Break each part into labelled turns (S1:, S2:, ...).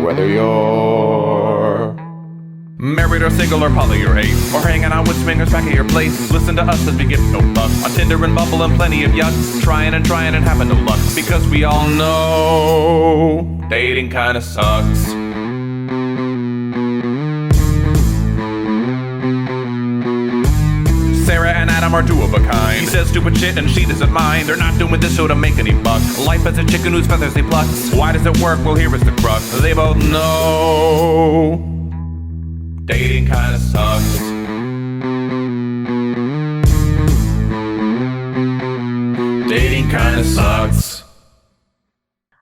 S1: Whether you're married or single or poly or ace, or hanging out with swingers back at your place, listen to us as we give no fuck on Tinder and Bumble and plenty of yucks, trying and having no luck, because we all know dating kinda sucks. Sarah and Adam are two of a kind. He says stupid shit and she doesn't mind. They're not doing this show to make any buck. Life as a chicken whose feathers he plucks. Why does it work? Well, here is the crux. They both know dating kinda sucks. Dating kinda sucks.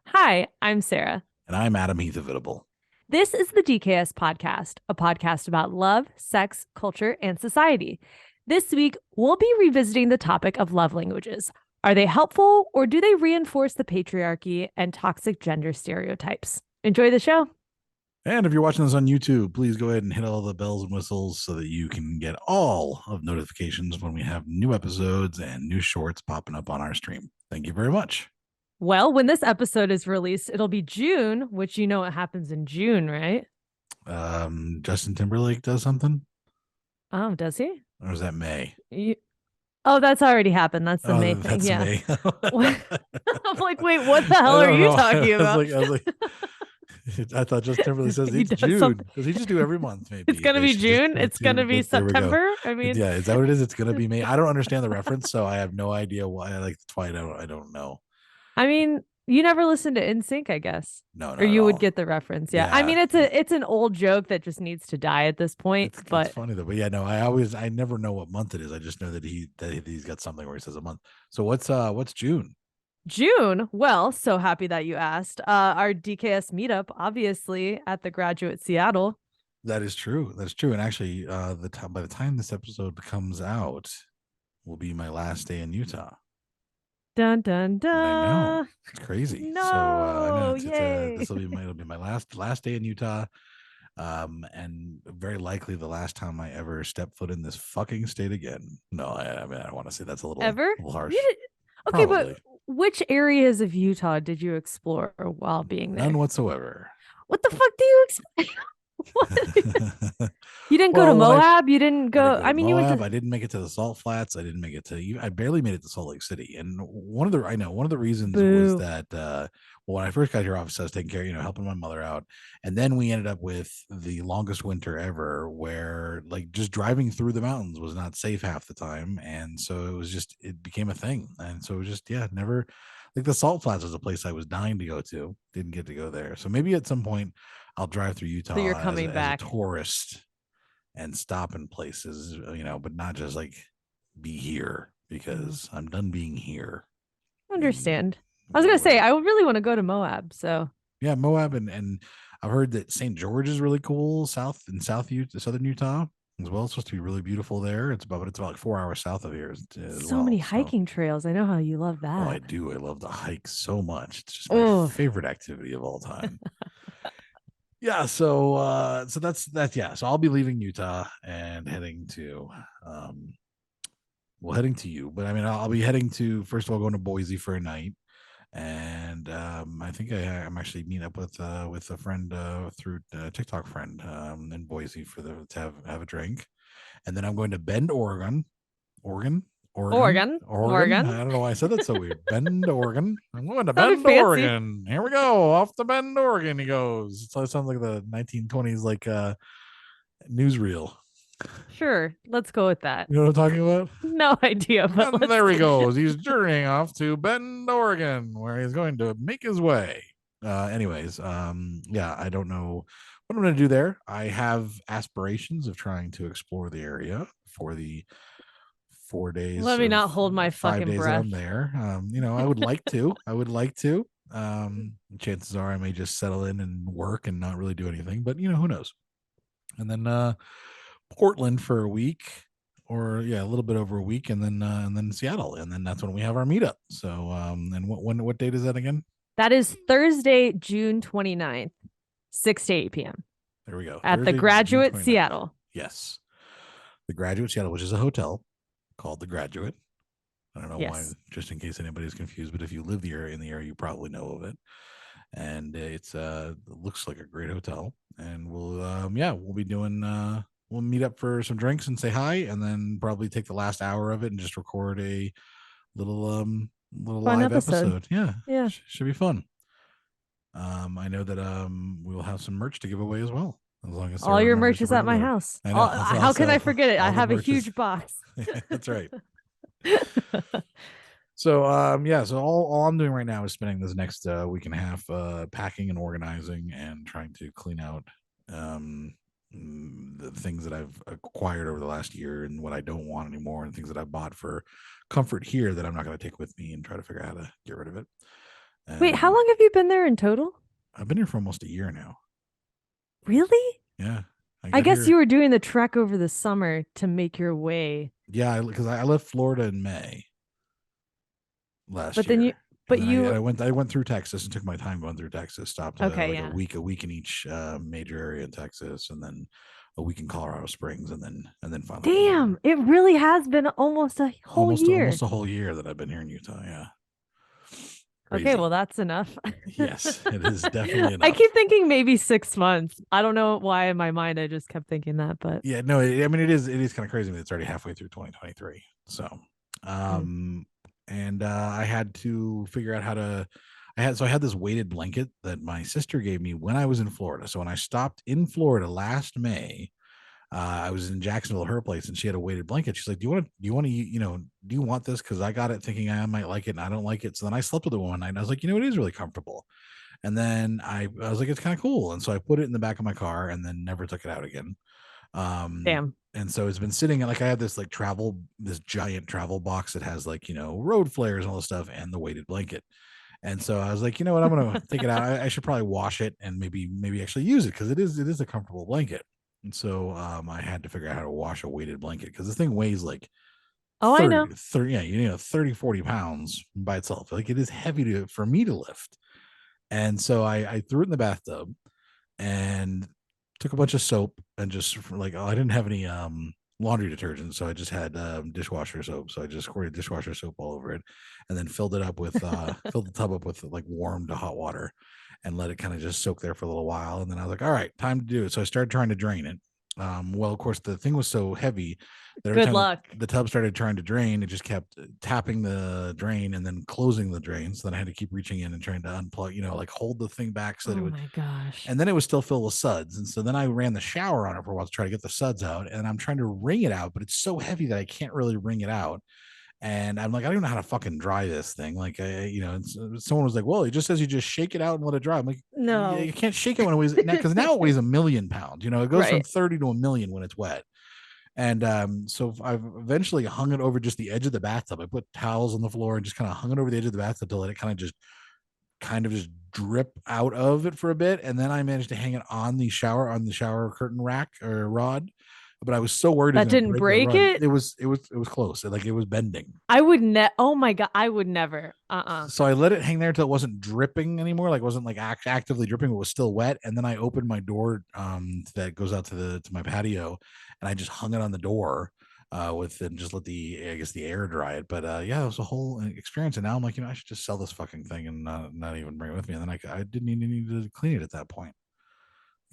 S2: Hi, I'm Sarah.
S3: And I'm Adam Heath Avitable.
S2: This is the DKS podcast, a podcast about love, sex, culture, and society. This week, we'll be revisiting the topic of love languages. Are they helpful, or do they reinforce the patriarchy and toxic gender stereotypes? Enjoy the show.
S3: And if you're watching this on YouTube, please go ahead and hit all the bells and whistles so that you can get all of notifications when we have new episodes and new shorts popping up on our stream. Thank you very much.
S2: Well, when this episode is released, it'll be June, which you know what happens in June, right?
S3: Justin Timberlake does something?
S2: Oh, does he?
S3: Or is that May?
S2: Oh, that's already happened. That's the May thing.
S3: That's
S2: Yeah.
S3: May.
S2: I'm like, wait, what the hell are you talking about?
S3: I was like, I thought Justin Timberlake says
S2: He
S3: it's
S2: does
S3: June.
S2: something.
S3: Does he just do every month? Maybe
S2: It's going to be June. It's going to be
S3: There we go.
S2: September. I mean,
S3: Yeah, is that what it is? It's going to be May. I don't understand the reference, so I have no idea why. Like, that's why I don't know.
S2: I mean, you never listened to NSYNC, I guess.
S3: No,
S2: or you would get the reference. Yeah. I mean,
S3: Yeah.
S2: it's an old joke that just needs to die at this point. But
S3: it's funny though. But yeah, no, I never know what month it is. I just know that he's got something where he says a month. So what's June?
S2: June. Well, so happy that you asked. Our DKS meetup, obviously, at the Graduate Seattle.
S3: That is true. That's true. And actually, by the time this episode comes out, will be my last day in Utah.
S2: Dun dun dun.
S3: I know, it's crazy.
S2: No,
S3: so I know
S2: yay.
S3: It'll be my last day in Utah, and very likely the last time I ever step foot in this fucking state again. No, I mean I don't want to say that's a little harsh.
S2: Okay,
S3: Probably.
S2: but which areas of Utah did you explore while being there?
S3: None whatsoever.
S2: What the fuck do you expect? You didn't go to Moab? You didn't go. I mean,
S3: Moab.
S2: you went to.
S3: I didn't make it to the Salt Flats. I didn't make it to. I barely made it to Salt Lake City. And one of the reasons was that when I first got here, office, I was taking care, helping my mother out, and then we ended up with the longest winter ever, where like just driving through the mountains was not safe half the time, and so it became a thing, and so it was just never. Like the Salt Flats was a place I was dying to go to, didn't get to go there. So maybe at some point I'll drive through Utah
S2: So you're coming back
S3: as a tourist and stop in places, but not just like be here, because I'm done being here.
S2: Understand. I was gonna say I would really want to go to Moab. So
S3: yeah, Moab, and I've heard that St. George is really cool, southern Utah as well. It's supposed to be really beautiful there. It's about like 4 hours south of here.
S2: Many hiking trails. I know how you love that.
S3: Oh, I do. I love to hike so much. It's just my favorite activity of all time. Yeah, so that's yeah. So I'll be leaving Utah and heading to you. But I mean, I'll be heading to, first of all, going to Boise for a night, and I think I'm actually meeting up with a friend through a TikTok friend in Boise to have a drink, and then I'm going to Bend, Oregon. Oregon. I don't know why I said that so weird. Bend, Oregon. I'm going to Bend, Oregon. Here we go. Off to Bend, Oregon he goes. It sounds like the 1920s like newsreel.
S2: Sure, let's go with that.
S3: You know what I'm talking about?
S2: No idea. But
S3: and there he goes. He's journeying off to Bend, Oregon, where he's going to make his way. Anyways, I don't know what I'm going to do there. I have aspirations of trying to explore the area for the 4 days.
S2: Let me not hold my
S3: 5
S2: fucking
S3: days
S2: breath.
S3: I'm there. I would like to. Chances are I may just settle in and work and not really do anything, but who knows? And then Portland for a week, or a little bit over a week, and then Seattle, and then that's when we have our meetup. So and what date is that again?
S2: That is Thursday, June 29th, 6 to 8 p.m.
S3: There we go.
S2: At
S3: Thursday,
S2: the Graduate
S3: June 29th.
S2: Seattle.
S3: Yes. The Graduate Seattle, which is a hotel called the Graduate. I don't know why, just in case anybody's confused, but if you live in the area, you probably know of it. and it looks like a great hotel. And we'll be doing we'll meet up for some drinks and say hi, and then probably take the last hour of it and just record a little
S2: Fun
S3: live
S2: episode.
S3: Yeah,
S2: Yeah.
S3: should be fun. I know that we'll have some merch to give away as well, as long as
S2: All
S3: Sarah
S2: your
S3: remembers
S2: merch
S3: to
S2: is
S3: bring
S2: at
S3: it
S2: my
S3: over.
S2: house.
S3: I know.
S2: How can I forget it? I
S3: all the
S2: have a
S3: merch is-
S2: huge box.
S3: That's right. So so all I'm doing right now is spending this next week and a half packing and organizing and trying to clean out the things that I've acquired over the last year and what I don't want anymore, and things that I bought for comfort here that I'm not going to take with me, and try to figure out how to get rid of it.
S2: Wait, how
S3: And
S2: long have you been there in total?
S3: I've been here for almost a year now.
S2: Really?
S3: Yeah.
S2: I
S3: got
S2: guess
S3: here-
S2: you were doing the trek over the summer to make your way.
S3: Yeah, because I left Florida in May last
S2: But
S3: year.
S2: then you, but
S3: And then
S2: you,
S3: I went through Texas and took my time going through Texas. Stopped
S2: Okay,
S3: like
S2: yeah.
S3: a week in each major area in Texas, and then a week in Colorado Springs, and then finally came
S2: damn,
S3: here.
S2: it really has been almost a whole year.
S3: Almost a whole year that I've been here in Utah. Yeah.
S2: Okay,
S3: Crazy.
S2: well, that's enough.
S3: Yes, it is definitely enough.
S2: I keep thinking maybe 6 months. I don't know why in my mind I just kept thinking that, but
S3: Yeah, no, I mean it is kind of crazy that it's already halfway through 2023. So, and I had to figure out how to. I had this weighted blanket that my sister gave me when I was in Florida. So when I stopped in Florida last May, I was in Jacksonville at her place, and she had a weighted blanket. She's like, do you want this? Because I got it thinking I might like it, and I don't like it. So then I slept with it one night, and I was like, it is really comfortable. And then I was like, it's kind of cool. And so I put it in the back of my car and then never took it out again.
S2: damn.
S3: And so it's been sitting, like I had this this giant travel box that has road flares and all this stuff and the weighted blanket. And so I was like, you know what, I'm gonna take it out. I should probably wash it and maybe actually use it, because it is a comfortable blanket. And so I had to figure out how to wash a weighted blanket, because this thing weighs like
S2: Oh,
S3: 30,
S2: I know.
S3: 30, 30, 40 pounds by itself. Like, it is heavy for me to lift. And so I threw it in the bathtub and took a bunch of soap and just I didn't have any laundry detergent, so I just had dishwasher soap. So I just squirted dishwasher soap all over it, and then filled it up with filled the tub up with like warm to hot water, and let it kind of just soak there for a little while. And then I was like, all right, time to do it. So I started trying to drain it. Well, of course, the thing was so heavy that every
S2: Good
S3: time
S2: luck.
S3: the tub started trying to drain, it just kept tapping the drain and then closing the drain. So then I had to keep reaching in and trying to unplug, like hold the thing back so that
S2: Oh
S3: it would.
S2: my gosh.
S3: And then it was still filled with suds. And so then I ran the shower on it for a while to try to get the suds out. And I'm trying to wring it out, but it's so heavy that I can't really wring it out. And I'm like, I don't know how to fucking dry this thing. Like, someone was like, well, it just says you just shake it out and let it dry. I'm like,
S2: No.
S3: you can't shake it when it weighs, because now it weighs 1,000,000 pounds. It goes from
S2: Right.
S3: 30 to 1,000,000 when it's wet. And so I've eventually hung it over just the edge of the bathtub. I put towels on the floor and just kind of hung it over the edge of the bathtub to let it kind of just drip out of it for a bit. And then I managed to hang it on the shower curtain rack or rod. But I was so worried
S2: That didn't break it?
S3: It was close. It was bending.
S2: I would oh my God, I would never.
S3: So I let it hang there until it wasn't dripping anymore. Like, it wasn't like actively dripping, but it was still wet. And then I opened my door that goes out to my patio, and I just hung it on the door and just let the air dry it. But it was a whole experience. And now I'm like, I should just sell this fucking thing and not even bring it with me. And then I didn't even need to clean it at that point.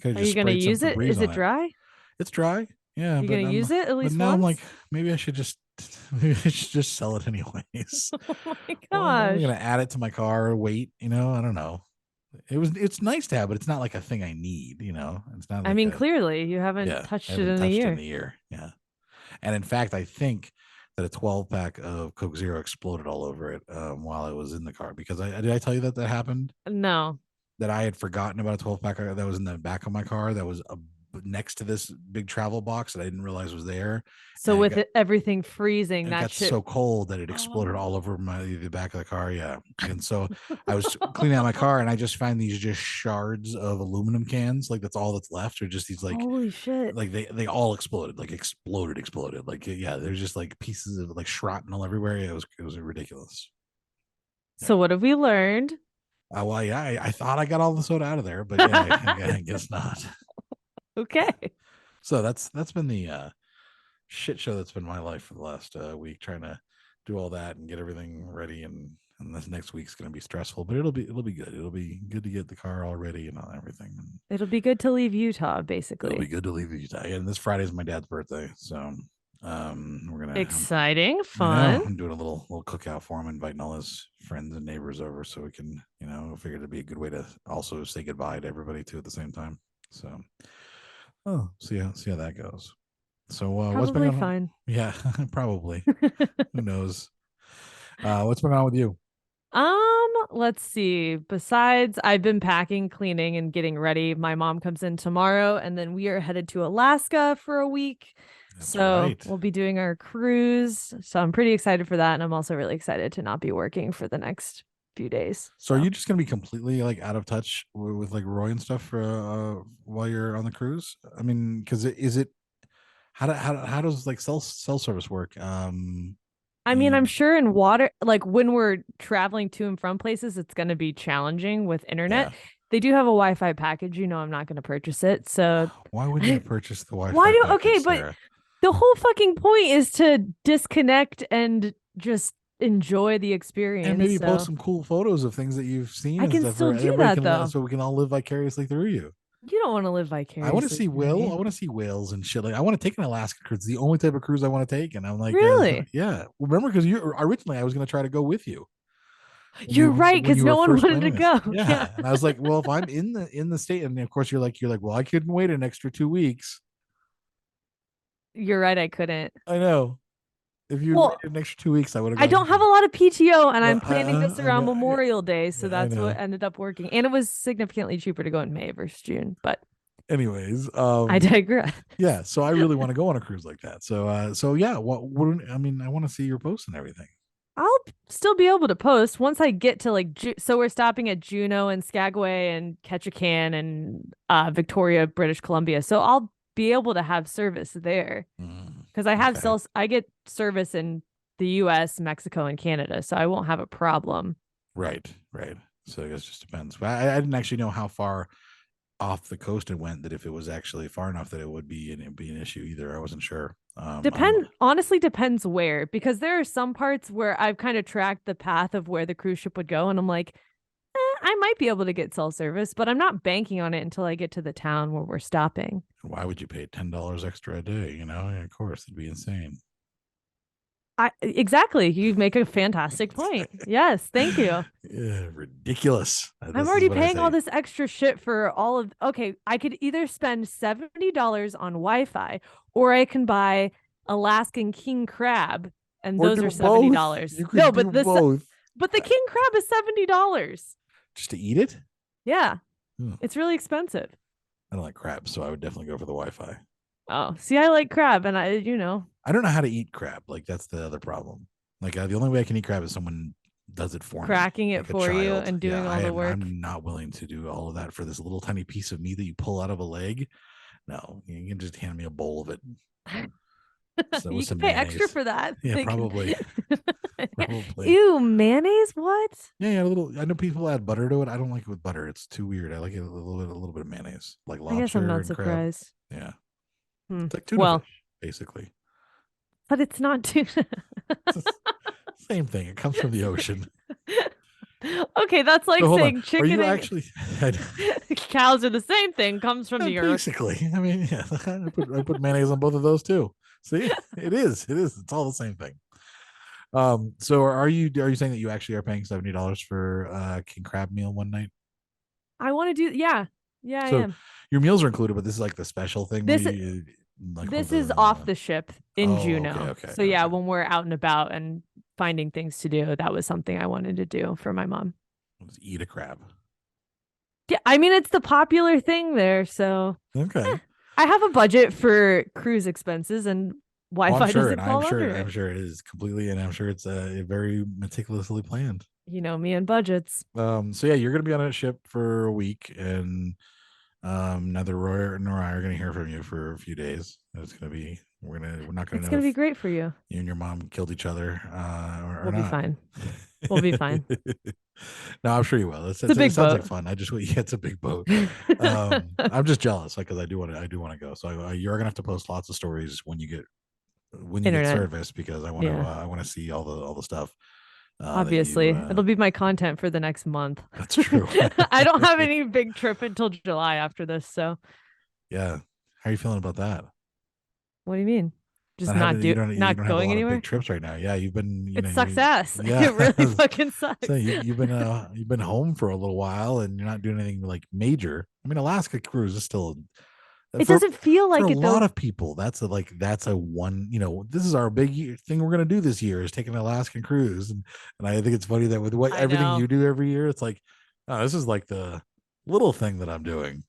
S2: Are you gonna use it? Is it dry?
S3: It's dry. Yeah,
S2: You gonna use it at least
S3: but now I'm
S2: once?
S3: like, maybe I should just sell it anyways.
S2: Oh my
S3: Well, I'm
S2: gosh.
S3: gonna add it to my car. Wait, I don't know. It's nice to have, but it's not like a thing I need. It's not.
S2: I
S3: Like
S2: mean, clearly you haven't touched
S3: I
S2: it
S3: haven't
S2: in a
S3: touched it
S2: year.
S3: in a year. Yeah, and in fact, I think that a 12-pack of Coke Zero exploded all over it while I was in the car, because did I tell you that happened?
S2: No.
S3: That I had forgotten about a 12-pack that was in the back of my car that was next to this big travel box that I didn't realize was there.
S2: So
S3: And
S2: with everything freezing,
S3: it
S2: that
S3: got
S2: shit.
S3: so cold that it exploded all over the back of the car. Yeah. And so I was cleaning out my car, and I just found these just shards of aluminum cans. Like, that's all that's left, or just these
S2: Holy shit.
S3: like they all exploded, like exploded. Like, yeah, there's just like pieces of like shrapnel everywhere. It was ridiculous.
S2: So what have we learned?
S3: Well, yeah, I thought I got all the soda out of there, but yeah, I guess not.
S2: Okay.
S3: So that's been the shit show that's been my life for the last week, trying to do all that and get everything ready. And And this next week's going to be stressful, but it'll be good. It'll be good to get the car all ready and all everything.
S2: It'll be good to leave Utah,
S3: It'll be
S2: basically.
S3: good to leave Utah. And this Friday is my dad's birthday, so we're gonna
S2: Exciting, fun.
S3: I'm doing a little cookout for him, inviting all his friends and neighbors over, so we can, figure it'd be a good way to also say goodbye to everybody too at the same time. So, see how that goes. So, what's been
S2: Probably
S3: going on?
S2: fun.
S3: Yeah, probably. Who knows? What's been on with you?
S2: Let's see. Besides, I've been packing, cleaning, and getting ready. My mom comes in tomorrow, and then we are headed to Alaska for a week.
S3: That's
S2: So
S3: right.
S2: we'll be doing our cruise. So I'm pretty excited for that. And I'm also really excited to not be working for the next few days.
S3: So are you just gonna be completely like out of touch with like Roy and stuff while you're on the cruise? I mean, because is it how does like cell service work?
S2: I mean, I'm
S3: and-
S2: sure in water, like when we're traveling to and from places, it's going to be challenging with internet.
S3: Yeah.
S2: They do have a Wi-Fi package. I'm not going to purchase it. So
S3: Why would you purchase the Wi-Fi?
S2: why do
S3: package,
S2: okay, but
S3: Sarah?
S2: the whole fucking point is to disconnect and just enjoy the experience.
S3: And maybe
S2: so
S3: post some cool photos of things that you've seen.
S2: I
S3: and
S2: can
S3: stuff
S2: still
S3: where
S2: do
S3: everybody
S2: that,
S3: can
S2: though.
S3: so we can all live vicariously through you.
S2: You don't want to live vicariously.
S3: I want to see
S2: through me.
S3: I want to see whales and shit. Like I want to take an Alaska cruise. It's the only type of cruise I want to take. And I'm like,
S2: Really?
S3: yeah. Remember, because you originally I was going to try to go with you.
S2: You're right, because no one wanted to go.
S3: Yeah. And I was like, well, if I'm in the state, and of course you're like, well, I couldn't wait an extra 2 weeks.
S2: You're right. I couldn't.
S3: I know. If you waited an extra 2 weeks, I would have.
S2: I don't have a lot of PTO, and
S3: No,
S2: I'm planning this around Memorial Day, so
S3: Yeah, I
S2: that's what
S3: know.
S2: ended up working. And it was significantly cheaper to go in May versus June. But
S3: anyways,
S2: I digress.
S3: yeah. So I really want to go on a cruise like that. So yeah. I mean, I want to see your posts and everything.
S2: I'll still be able to post once I get to like so we're stopping at Juneau and Skagway and Ketchikan and Victoria, British Columbia. So I'll be able to have service there because I have I get service in the US, Mexico, and Canada, so I won't have a problem.
S3: Right. So I guess it just depends. But I didn't actually know how far off the coast it went, that if it was actually far enough that it would be an issue either. I wasn't sure.
S2: Honestly depends where, because there are some parts where I've kind of tracked the path of where the cruise ship would go, and I'm like, I might be able to get cell service, but I'm not banking on it until I get to the town where we're stopping.
S3: Why would you pay $10 extra a day? Of course, it'd be insane.
S2: Exactly. You make a fantastic point. Yes, thank you.
S3: Yeah, ridiculous.
S2: I'm already paying all this extra shit for all of. Okay, I could either spend $70 on Wi-Fi, or I can buy Alaskan king crab, and those are $70. No, but the king crab is $70
S3: just to eat it.
S2: Yeah, it's really expensive.
S3: I don't like crab, so I would definitely go for the Wi-Fi.
S2: Oh, see, I like crab, and I
S3: don't know how to eat crab. Like that's the other problem. Like the only way I can eat crab is someone does it for me,
S2: cracking it for you and doing all the work.
S3: I'm not willing to do all of that for this little tiny piece of meat that you pull out of a leg. No, you can just hand me a bowl of it.
S2: So you can pay extra for that.
S3: Yeah, probably.
S2: Ew, mayonnaise? What?
S3: Yeah, a little. I know people add butter to it. I don't like it with butter. It's too weird. I like it a little bit of mayonnaise, like lobster.
S2: I guess I'm not surprised.
S3: Crab. Yeah. It's like tuna fish, basically.
S2: But it's not tuna.
S3: Same thing. It comes from the ocean.
S2: Okay, that's like saying chicken.
S3: Are you actually
S2: cows are the same thing, comes from the earth.
S3: Basically. I mean, yeah. I put mayonnaise on both of those too. See? It is. It's all the same thing. So are you saying that you actually are paying $70 for a king crab meal one night?
S2: I want to do so I am.
S3: Your meals are included, but this is like the special thing.
S2: This is off the ship in Juneau.
S3: Okay,
S2: so yeah, when we're out and about and finding things to do, that was something I wanted to do for my mom.
S3: Let's eat a crab.
S2: Yeah, I mean it's the popular thing there, so
S3: okay.
S2: I have a budget for cruise expenses, and Wi-Fi doesn't fall under it.
S3: I'm sure it is completely, and I'm sure it's very meticulously planned.
S2: You know me and budgets.
S3: So yeah, you're gonna be on a ship for a week, and neither Roy nor I are gonna hear from you for a few days. It's gonna be we're not gonna.
S2: It's gonna be great for you.
S3: You and your mom killed each other,
S2: we'll be fine. We'll be fine.
S3: No, I'm sure you will. It sounds like fun. I just it's a big boat. I'm just jealous, because I do want to go. So you're gonna have to post lots of stories when you get service, because I want to see all the stuff. that you.
S2: Obviously, it'll be my content for the next month.
S3: That's true.
S2: I don't have any big trip until July after this. So,
S3: Yeah. How are you feeling about that?
S2: what do you mean? Just
S3: Not having you
S2: not
S3: don't have a
S2: going
S3: lot of
S2: anywhere?
S3: big trips right now. Yeah, you've been
S2: It sucks ass.
S3: yeah.
S2: It really fucking sucks.
S3: So you've been home for a little while and you're not doing anything like major. I mean, Alaska cruise is still
S2: It doesn't feel
S3: for
S2: like
S3: a
S2: it
S3: lot
S2: though.
S3: of people. That's a one. This is our thing we're gonna do this year is take an Alaskan cruise, and I think it's funny that with
S2: I
S3: everything
S2: know.
S3: you do every year, it's like, oh, this is like the little thing that I'm doing.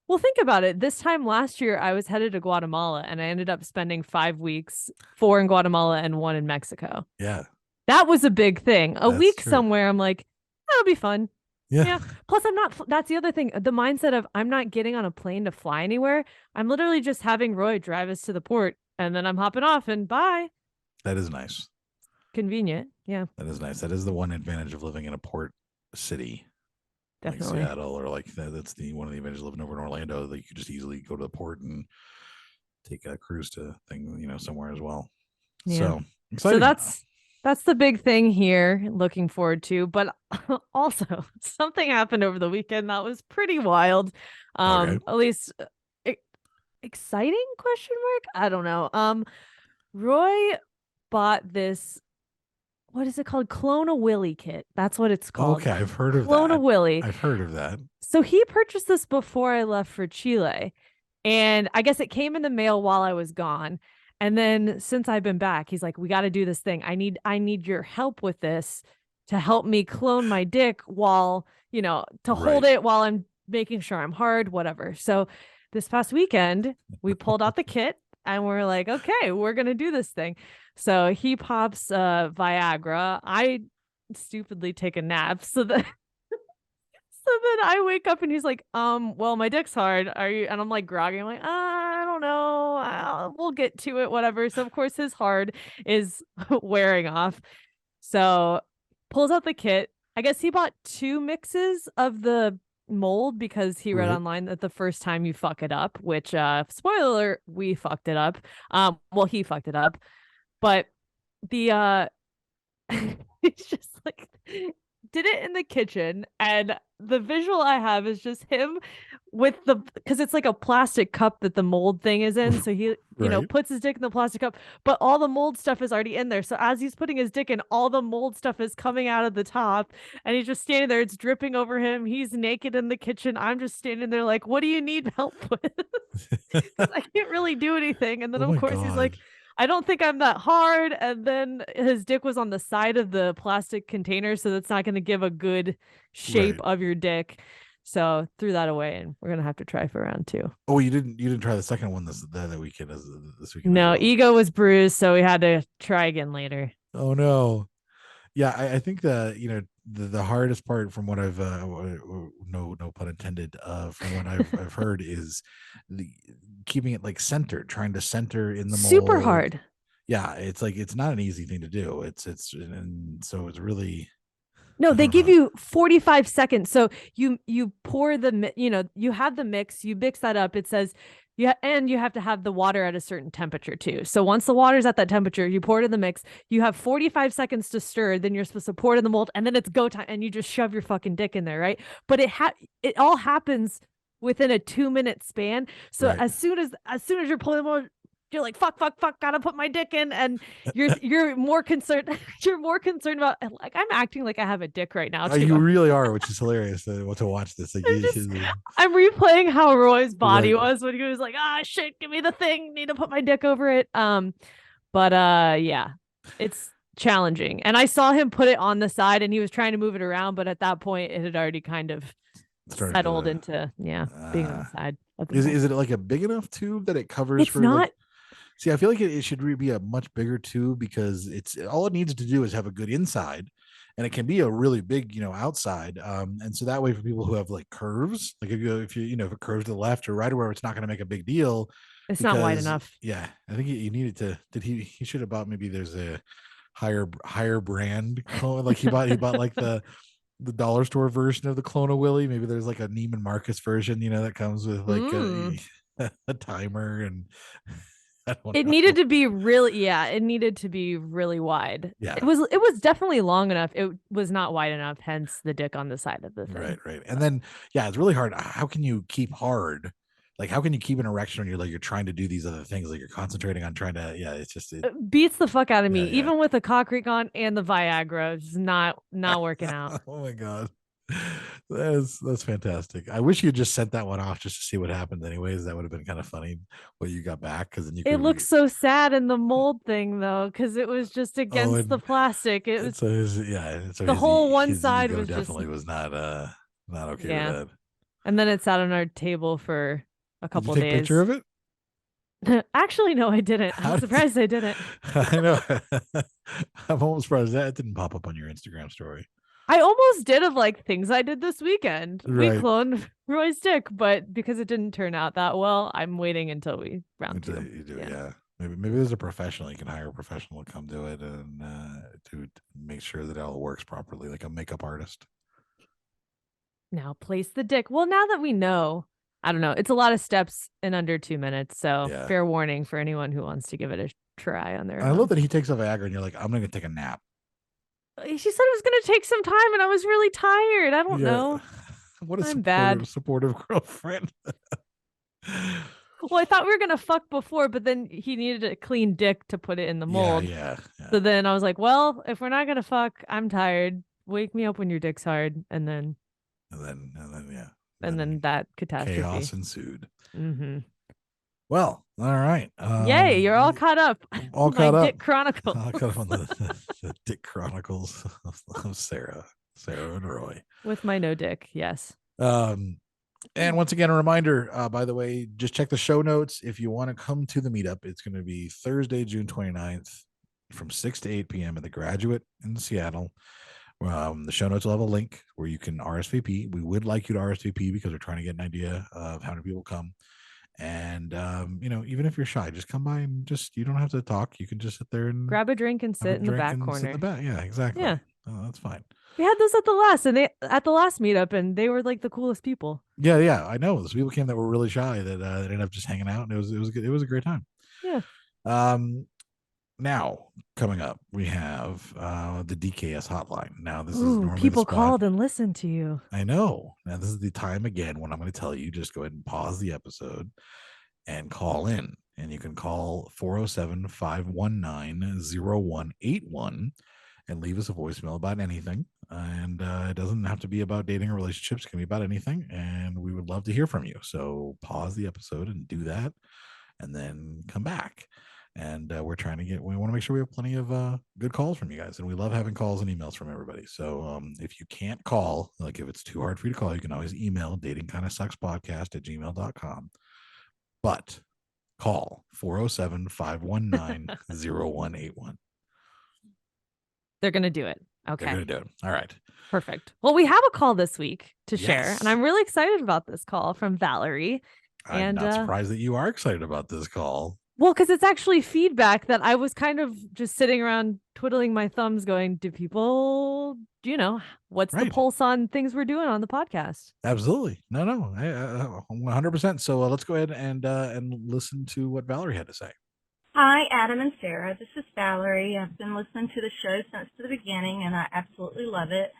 S2: Well, think about it. This time last year, I was headed to Guatemala and I ended up spending 5 weeks, 4 in Guatemala and 1 in Mexico.
S3: Yeah,
S2: That was a big thing. A
S3: that's
S2: week
S3: true.
S2: somewhere, I'm like, that'll be fun.
S3: Yeah.
S2: Yeah. Plus, I'm not, that's the other thing. The mindset of I'm not getting on a plane to fly anywhere. I'm literally just having Roy drive us to the port and then I'm hopping off and bye.
S3: That is nice.
S2: Convenient. Yeah,
S3: That is nice. That is the one advantage of living in a port city.
S2: definitely.
S3: Like Seattle, or like that's the one of the advantages of living over in Orlando, that you could just easily go to the port and take a cruise to somewhere as well.
S2: Yeah.
S3: So exciting.
S2: So that's the big thing here, looking forward to. But also something happened over the weekend that was pretty wild.
S3: Okay.
S2: At least exciting question mark? I don't know. Roy bought this, what is it called? Clone a Willy kit. That's what it's called.
S3: Okay, I've heard of
S2: Clone
S3: that.
S2: a Willy.
S3: I've heard of that.
S2: So he purchased this before I left for Chile. And I guess it came in the mail while I was gone. And then since I've been back, he's like, we got to do this thing. I need your help with this to help me clone my dick while, to hold
S3: Right.
S2: it while I'm making sure I'm hard, whatever. So this past weekend, we pulled out the kit and we're like, okay, we're going to do this thing. So he pops Viagra. I stupidly take a nap. So then I wake up and he's like, well, my dick's hard. Are you? And I'm like groggy. I'm like, I don't know. We'll get to it, whatever. So of course his hard is wearing off. So pulls out the kit. I guess he bought 2 mixes of the mold because he read
S3: Right.
S2: online that the first time you fuck it up, which spoiler alert, we fucked it up. Well, he fucked it up. But the it's just like did it in the kitchen, and the visual I have is just him with because it's like a plastic cup that the mold thing is in, so he
S3: Right.
S2: puts his dick in the plastic cup, but all the mold stuff is already in there, so as he's putting his dick in, all the mold stuff is coming out of the top and he's just standing there. It's dripping over him. He's naked in the kitchen. I'm just standing there like, what do you need help with? I can't really do anything. And then
S3: Oh
S2: of
S3: my
S2: course he's like,
S3: God.
S2: I don't think I'm that hard. And then his dick was on the side of the plastic container, so that's not going to give a good shape
S3: Right.
S2: of your dick. So threw that away, and we're gonna have to try for round 2.
S3: Oh, you didn't try the second one this weekend this weekend as
S2: No,
S3: well.
S2: ego was bruised, so we had to try again later.
S3: Oh no. Yeah, I think the hardest part from what I've no pun intended from what I've heard is the keeping it like centered, trying to center in the
S2: Super
S3: mold.
S2: hard.
S3: Yeah, it's like it's not an easy thing to do. And so it's really
S2: No, they
S3: don't
S2: give
S3: know.
S2: you 45 seconds. So you pour you have the mix, you mix that up. It says and you have to have the water at a certain temperature too. So once the water's at that temperature, you pour it in the mix. You have 45 seconds to stir. Then you're supposed to pour it in the mold, and then it's go time, and you just shove your fucking dick in there, right? But it all happens within a 2-minute span. So
S3: Right.
S2: as soon as you're pulling the mold, you're like, fuck, gotta put my dick in, and you're more concerned. You're more concerned about, like, I'm acting like I have a dick right now too.
S3: You really are, which is hilarious to watch this. Like,
S2: I'm replaying how Roy's body
S3: Right.
S2: was when he was like, shit, give me the thing, need to put my dick over it. But yeah, it's challenging. And I saw him put it on the side and he was trying to move it around, but at that point it had already kind of
S3: Started
S2: settled
S3: to-
S2: into being on the side of the
S3: is it like a big enough tube that it covers?
S2: It's
S3: for
S2: not.
S3: Like, see, I feel like it should be a much bigger tube because it's all it needs to do is have a good inside, and it can be a really big, outside. And so that way for people who have like curves, like if it curves to the left or right or wherever, it's not going to make a big deal.
S2: It's not wide
S3: Because,
S2: enough.
S3: Yeah, I think you needed to. He should have bought, maybe there's a higher brand clone. Like he bought like the dollar store version of the Clone Willy. Maybe there's like a Neiman Marcus version, that comes with like a timer and
S2: It needed to be really, it needed to be really wide.
S3: Yeah.
S2: It was definitely long enough. It was not wide enough, hence the dick on the side of the thing.
S3: Right. And then, it's really hard. How can you keep hard? Like, how can you keep an erection when you're trying to do these other things? Like, you're concentrating on trying to, it's just.
S2: It beats the fuck out of me.
S3: Yeah.
S2: Even with the cock ring on and the Viagra, it's not working out.
S3: Oh my God. That's fantastic. I wish you had just sent that one off just to see what happened anyways. That would have been kind of funny what you got back, because then you could.
S2: It looks so sad in the mold thing though, because it was just against the plastic. It was
S3: so
S2: the whole one
S3: his
S2: side
S3: ego
S2: was
S3: definitely
S2: just
S3: was not okay with that.
S2: And then it sat on our table for a couple
S3: Did you take
S2: days.
S3: a picture of it?
S2: Actually, no, I didn't. I'm surprised I didn't.
S3: I know. I'm almost surprised that didn't pop up on your Instagram story.
S2: I almost did of like things I did this weekend.
S3: Right.
S2: We cloned Roy's dick, but because it didn't turn out that well, I'm waiting until we round two.
S3: You do, yeah. Maybe there's a professional. You can hire a professional to come do it and to make sure that it all works properly, like a makeup artist.
S2: Now place the dick. Well, now that we know, I don't know. It's a lot of steps in under 2 minutes. So fair warning for anyone who wants to give it a try on their own.
S3: I love that he takes a Viagra and you're like, I'm going to take a nap.
S2: She said it was going to take some time and I was really tired. I don't know.
S3: What a supportive girlfriend.
S2: Well, I thought we were going to fuck before, but then he needed a clean dick to put it in the mold.
S3: Yeah.
S2: So then I was like, well, if we're not going to fuck, I'm tired. Wake me up when your dick's hard. And then that catastrophe.
S3: Chaos ensued.
S2: Mm-hmm.
S3: Well, all right.
S2: Yay, you're all caught up.
S3: All caught up.
S2: Dick Chronicles.
S3: All caught up on the Dick Chronicles of Sarah and Roy.
S2: With my no dick, yes.
S3: And once again, a reminder, by the way, just check the show notes. If you want to come to the meetup, it's going to be Thursday, June 29th from 6 to 8 p.m. at the Graduate in Seattle. The show notes will have a link where you can RSVP. We would like you to RSVP because we're trying to get an idea of how many people come. And, even if you're shy, just come by and you don't have to talk. You can just sit there and
S2: grab a drink and sit in the back corner.
S3: Yeah, exactly.
S2: Yeah.
S3: Oh, that's fine.
S2: We had those at the last meetup and they were like the coolest people.
S3: Yeah. I know. Those people came that were really shy that ended up just hanging out, and it was good. It was a great time.
S2: Yeah.
S3: Now coming up, we have the DKS Hotline. Now this is normally
S2: people called and listened to you.
S3: I know. Now this is the time again when I'm going to tell you, just go ahead and pause the episode and call in. And you can call 407-519-0181 and leave us a voicemail about anything. And it doesn't have to be about dating or relationships. It can be about anything. And we would love to hear from you. So pause the episode and do that, and then come back. And we want to make sure we have plenty of good calls from you guys. And we love having calls and emails from everybody. So if you can't call, like if it's too hard for you to call, you can always email datingkindofsuckspodcast@gmail.com. But call 407-519-0181.
S2: They're going to do it. Okay.
S3: They're going to do it. All right.
S2: Perfect. Well, we have a call this week to share. And I'm really excited about this call from Valerie.
S3: I'm not surprised that you are excited about this call.
S2: Well, because it's actually feedback that I was kind of just sitting around twiddling my thumbs going, do people, what's the pulse on things we're doing on the podcast?
S3: Absolutely. No, 100%. So let's go ahead and listen to what Valerie had to say.
S4: Hi, Adam and Sarah. This is Valerie. I've been listening to the show since the beginning, and I absolutely love it.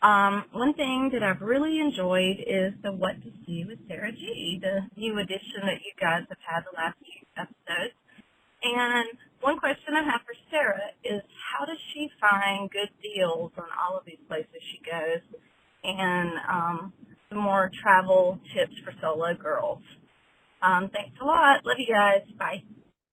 S4: One thing that I've really enjoyed is the What to See with Sarah G, the new addition that you guys have had the last few episodes. And one question I have for Sarah is, how does she find good deals on all of these places she goes, and some more travel tips for solo girls? Thanks a lot. Love you guys. Bye.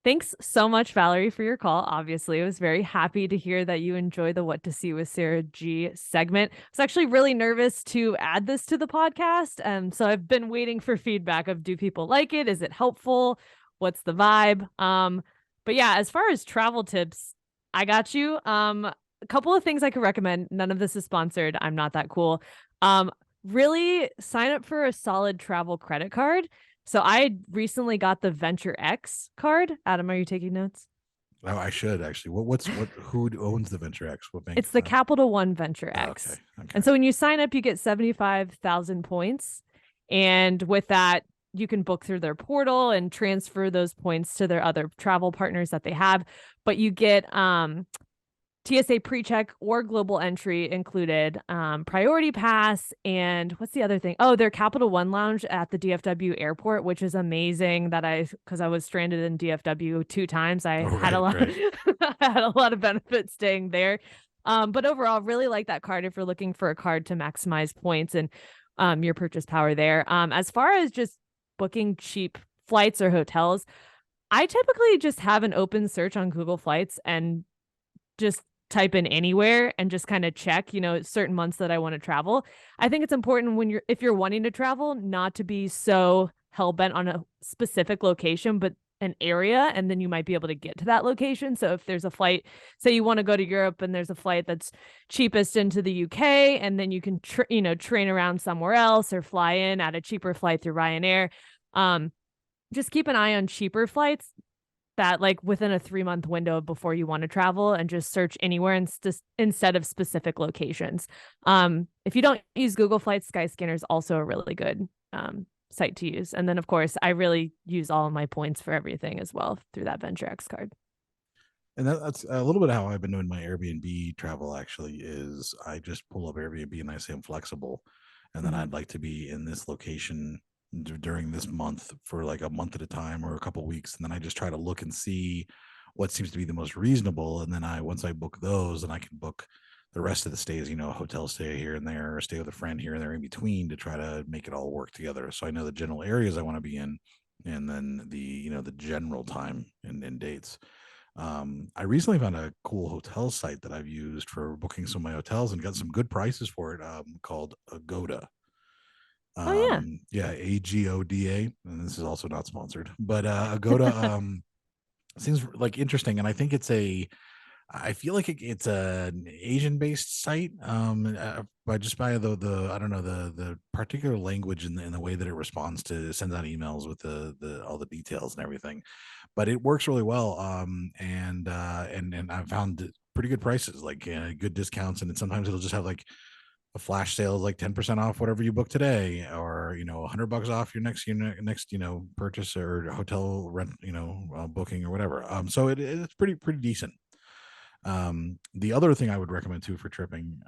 S2: Thanks so much, Valerie, for your call. Obviously, I was very happy to hear that you enjoy the What to See with Sarah G segment. I was actually really nervous to add this to the podcast. So I've been waiting for feedback of, do people like it? Is it helpful? What's the vibe? But yeah, as far as travel tips, I got you. A couple of things I could recommend. None of this is sponsored. I'm not that cool. Really sign up for a solid travel credit card. So I recently got the Venture X card. Adam, are you taking notes?
S3: Oh, I should actually. Who owns the Venture X? What bank?
S2: It's the Capital One Venture X. Okay. And so when you sign up, you get 75,000 points. And with that, you can book through their portal and transfer those points to their other travel partners that they have. But you get TSA PreCheck or global entry included, priority pass, and what's the other thing? Oh, their Capital One lounge at the DFW airport, which is amazing. Because I was stranded in DFW 2 times, I had a lot, I had a lot of benefits staying there. But overall, really like that card if you're looking for a card to maximize points and your purchase power there. As far as just booking cheap flights or hotels, I typically just have an open search on Google Flights and just type in anywhere and just kind of check, certain months that I want to travel. I think it's important if you're wanting to travel, not to be so hell bent on a specific location, but an area, and then you might be able to get to that location. So if there's a flight, say you want to go to Europe and there's a flight that's cheapest into the UK, and then you can train around somewhere else or fly in at a cheaper flight through Ryanair. Just keep an eye on cheaper flights that like within a 3-month window before you want to travel, and just search anywhere instead of specific locations. If you don't use Google Flights, Skyscanner is also a really good site to use. And then of course I really use all of my points for everything as well through that VentureX card.
S3: And that's a little bit how I've been doing my Airbnb travel, actually, is I just pull up Airbnb and I say I'm flexible, and then I'd like to be in this location during this month for like a month at a time or a couple weeks, and then I just try to look and see what seems to be the most reasonable, and then once I book those, then I can book the rest of the stays, a hotel stay here and there, or stay with a friend here and there in between, to try to make it all work together. So I know the general areas I want to be in, and then the general time and dates. I recently found a cool hotel site that I've used for booking some of my hotels and got some good prices for it, called Agoda. Yeah, AGODA, and this is also not sponsored, but Agoda seems like interesting, and I think I feel like it's an Asian-based site, by the I don't know, the particular language in the way that it responds to sends out emails with the all the details and everything, but it works really well. And I've found pretty good prices, like good discounts, and sometimes it'll just have like a flash sale is like 10% off whatever you book today, or $100 off your next purchase or hotel rent, booking or whatever. So it's pretty decent. The other thing I would recommend too for taking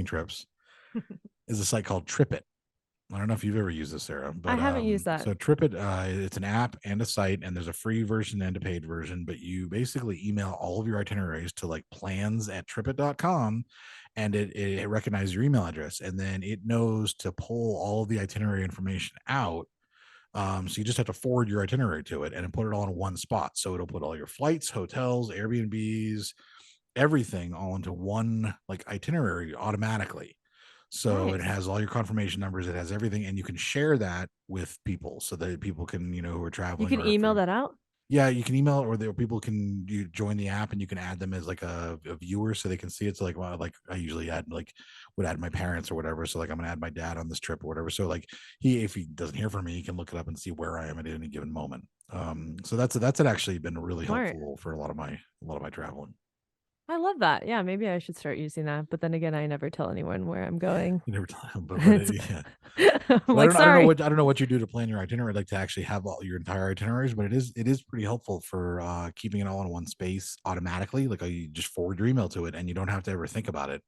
S3: trips is a site called TripIt. I don't know if you've ever used this, Sarah, but
S2: I haven't used that.
S3: So TripIt, it's an app and a site, and there's a free version and a paid version, but you basically email all of your itineraries to like plans@tripit.com, and it recognizes your email address, and then it knows to pull all of the itinerary information out. So you just have to forward your itinerary to it and then put it all in one spot. So it'll put all your flights, hotels, Airbnbs, everything all into one like itinerary automatically. So
S2: Nice.
S3: It has all your confirmation numbers. It has everything, and you can share that with people so that people can, who are traveling.
S2: You can email that out?
S3: Yeah, you can email, or people can join the app, and you can add them as like a viewer so they can see it. So like, well, like I usually would add my parents or whatever. So like I'm gonna add my dad on this trip or whatever. So like if he doesn't hear from me, he can look it up and see where I am at any given moment. So that's actually been really helpful for a lot of my traveling.
S2: I love that. Yeah, maybe I should start using that. But then again, I never tell anyone where I'm going.
S3: You never tell them, but yeah.
S2: Sorry.
S3: I don't know what you do to plan your itinerary, like to actually have all your entire itineraries, but it is pretty helpful for keeping it all in one space automatically. Like you just forward your email to it, and you don't have to ever think about it.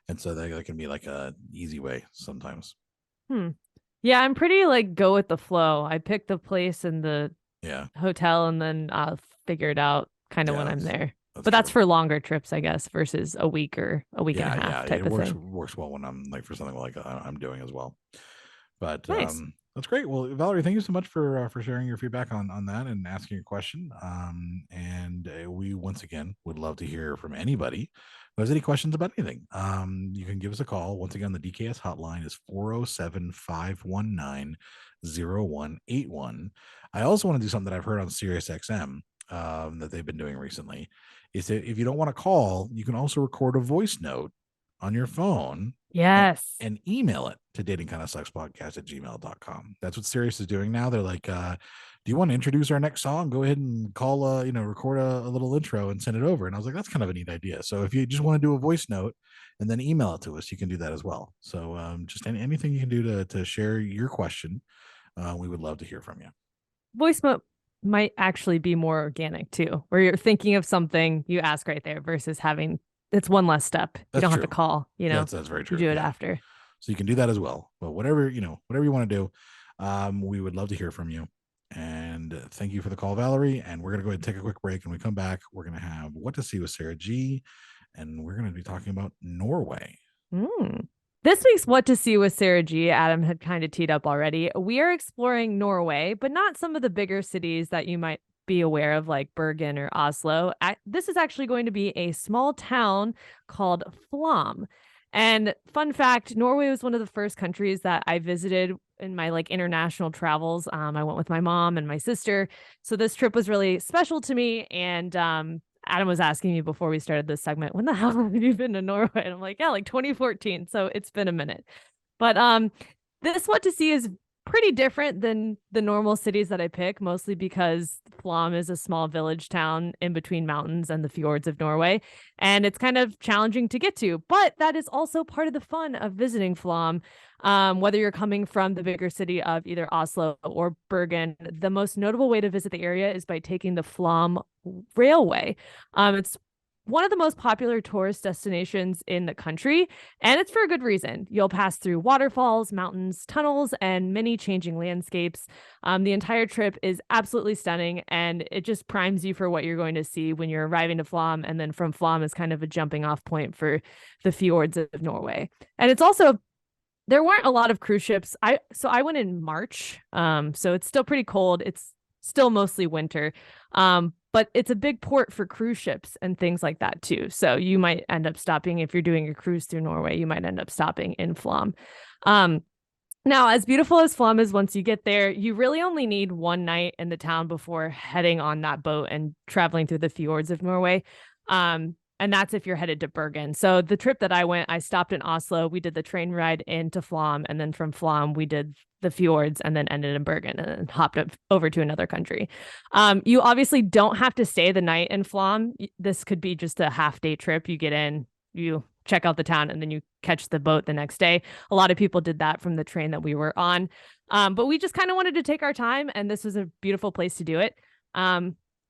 S3: And so that can be like a easy way sometimes.
S2: Yeah, I'm pretty like go with the flow. I pick the place and the hotel, and then I'll figure it out kind of when I'm there. But that's for longer trips, I guess, versus a week or a week and a half type of thing. It
S3: works well when I'm like for something like I'm doing as well. But
S2: nice.
S3: That's great. Well, Valerie, thank you so much for sharing your feedback on that and asking a question. And we once again would love to hear from anybody who has any questions about anything. You can give us a call. Once again, the DKS hotline is 407-519-0181. I also want to do something that I've heard on SiriusXM that they've been doing recently. Is that if you don't want to call, you can also record a voice note on your phone.
S2: Yes.
S3: And email it to datingkindasuckspodcast@gmail.com. That's what Sirius is doing now. They're like, do you want to introduce our next song? Go ahead and call, record a little intro and send it over. And I was like, that's kind of a neat idea. So if you just want to do a voice note and then email it to us, you can do that as well. So just anything you can do to share your question we would love to hear from you.
S2: Voice note might actually be more organic too, where you're thinking of something, you ask right there versus having it's one less step. You
S3: That's
S2: don't
S3: true.
S2: have to call,
S3: That's very true.
S2: You do it
S3: Yeah.
S2: after.
S3: So you can do that as well. But whatever you want to do, we would love to hear from you. And thank you for the call, Valerie. And we're going to go ahead and take a quick break. And when we come back, we're going to have What to See with Sarah G. And we're going to be talking about Norway.
S2: This week's What to See with Sarah G, Adam had kind of teed up already. We are exploring Norway, but not some of the bigger cities that you might be aware of, like Bergen or Oslo. This is actually going to be a small town called Flom. And fun fact, Norway was one of the first countries that I visited in my international travels. I went with my mom and my sister. So this trip was really special to me. And Adam was asking me before we started this segment, when the hell have you been to Norway? And I'm like, yeah, 2014. So it's been a minute. But this What to See is pretty different than the normal cities that I pick, mostly because Flom is a small village town in between mountains and the fjords of Norway. And it's kind of challenging to get to, but that is also part of the fun of visiting Flom. Whether you're coming from the bigger city of either Oslo or Bergen, the most notable way to visit the area is by taking the Flom Railway. It's one of the most popular tourist destinations in the country, and it's for a good reason. You'll pass through waterfalls, mountains, tunnels, and many changing landscapes. The entire trip is absolutely stunning, and it just primes you for what you're going to see when you're arriving to Flom, and then from Flom is kind of a jumping off point for the fjords of Norway. And it's also, there weren't a lot of cruise ships. So I went in March, so it's still pretty cold. It's still mostly winter. But it's a big port for cruise ships and things like that too. So you might end up stopping, if you're doing a cruise through Norway, you might end up stopping in Flom. Now, as beautiful as Flom is, once you get there, you really only need one night in the town before heading on that boat and traveling through the fjords of Norway. And that's if you're headed to Bergen. So the trip that I went, I stopped in Oslo. We did the train ride into Flom. And then from Flom, we did the fjords and then ended in Bergen and then hopped up over to another country. You obviously don't have to stay the night in Flom. This could be just a half-day trip. You get in, you check out the town, and then you catch the boat the next day. A lot of people did that from the train that we were on. But we just kind of wanted to take our time, and this was a beautiful place to do it.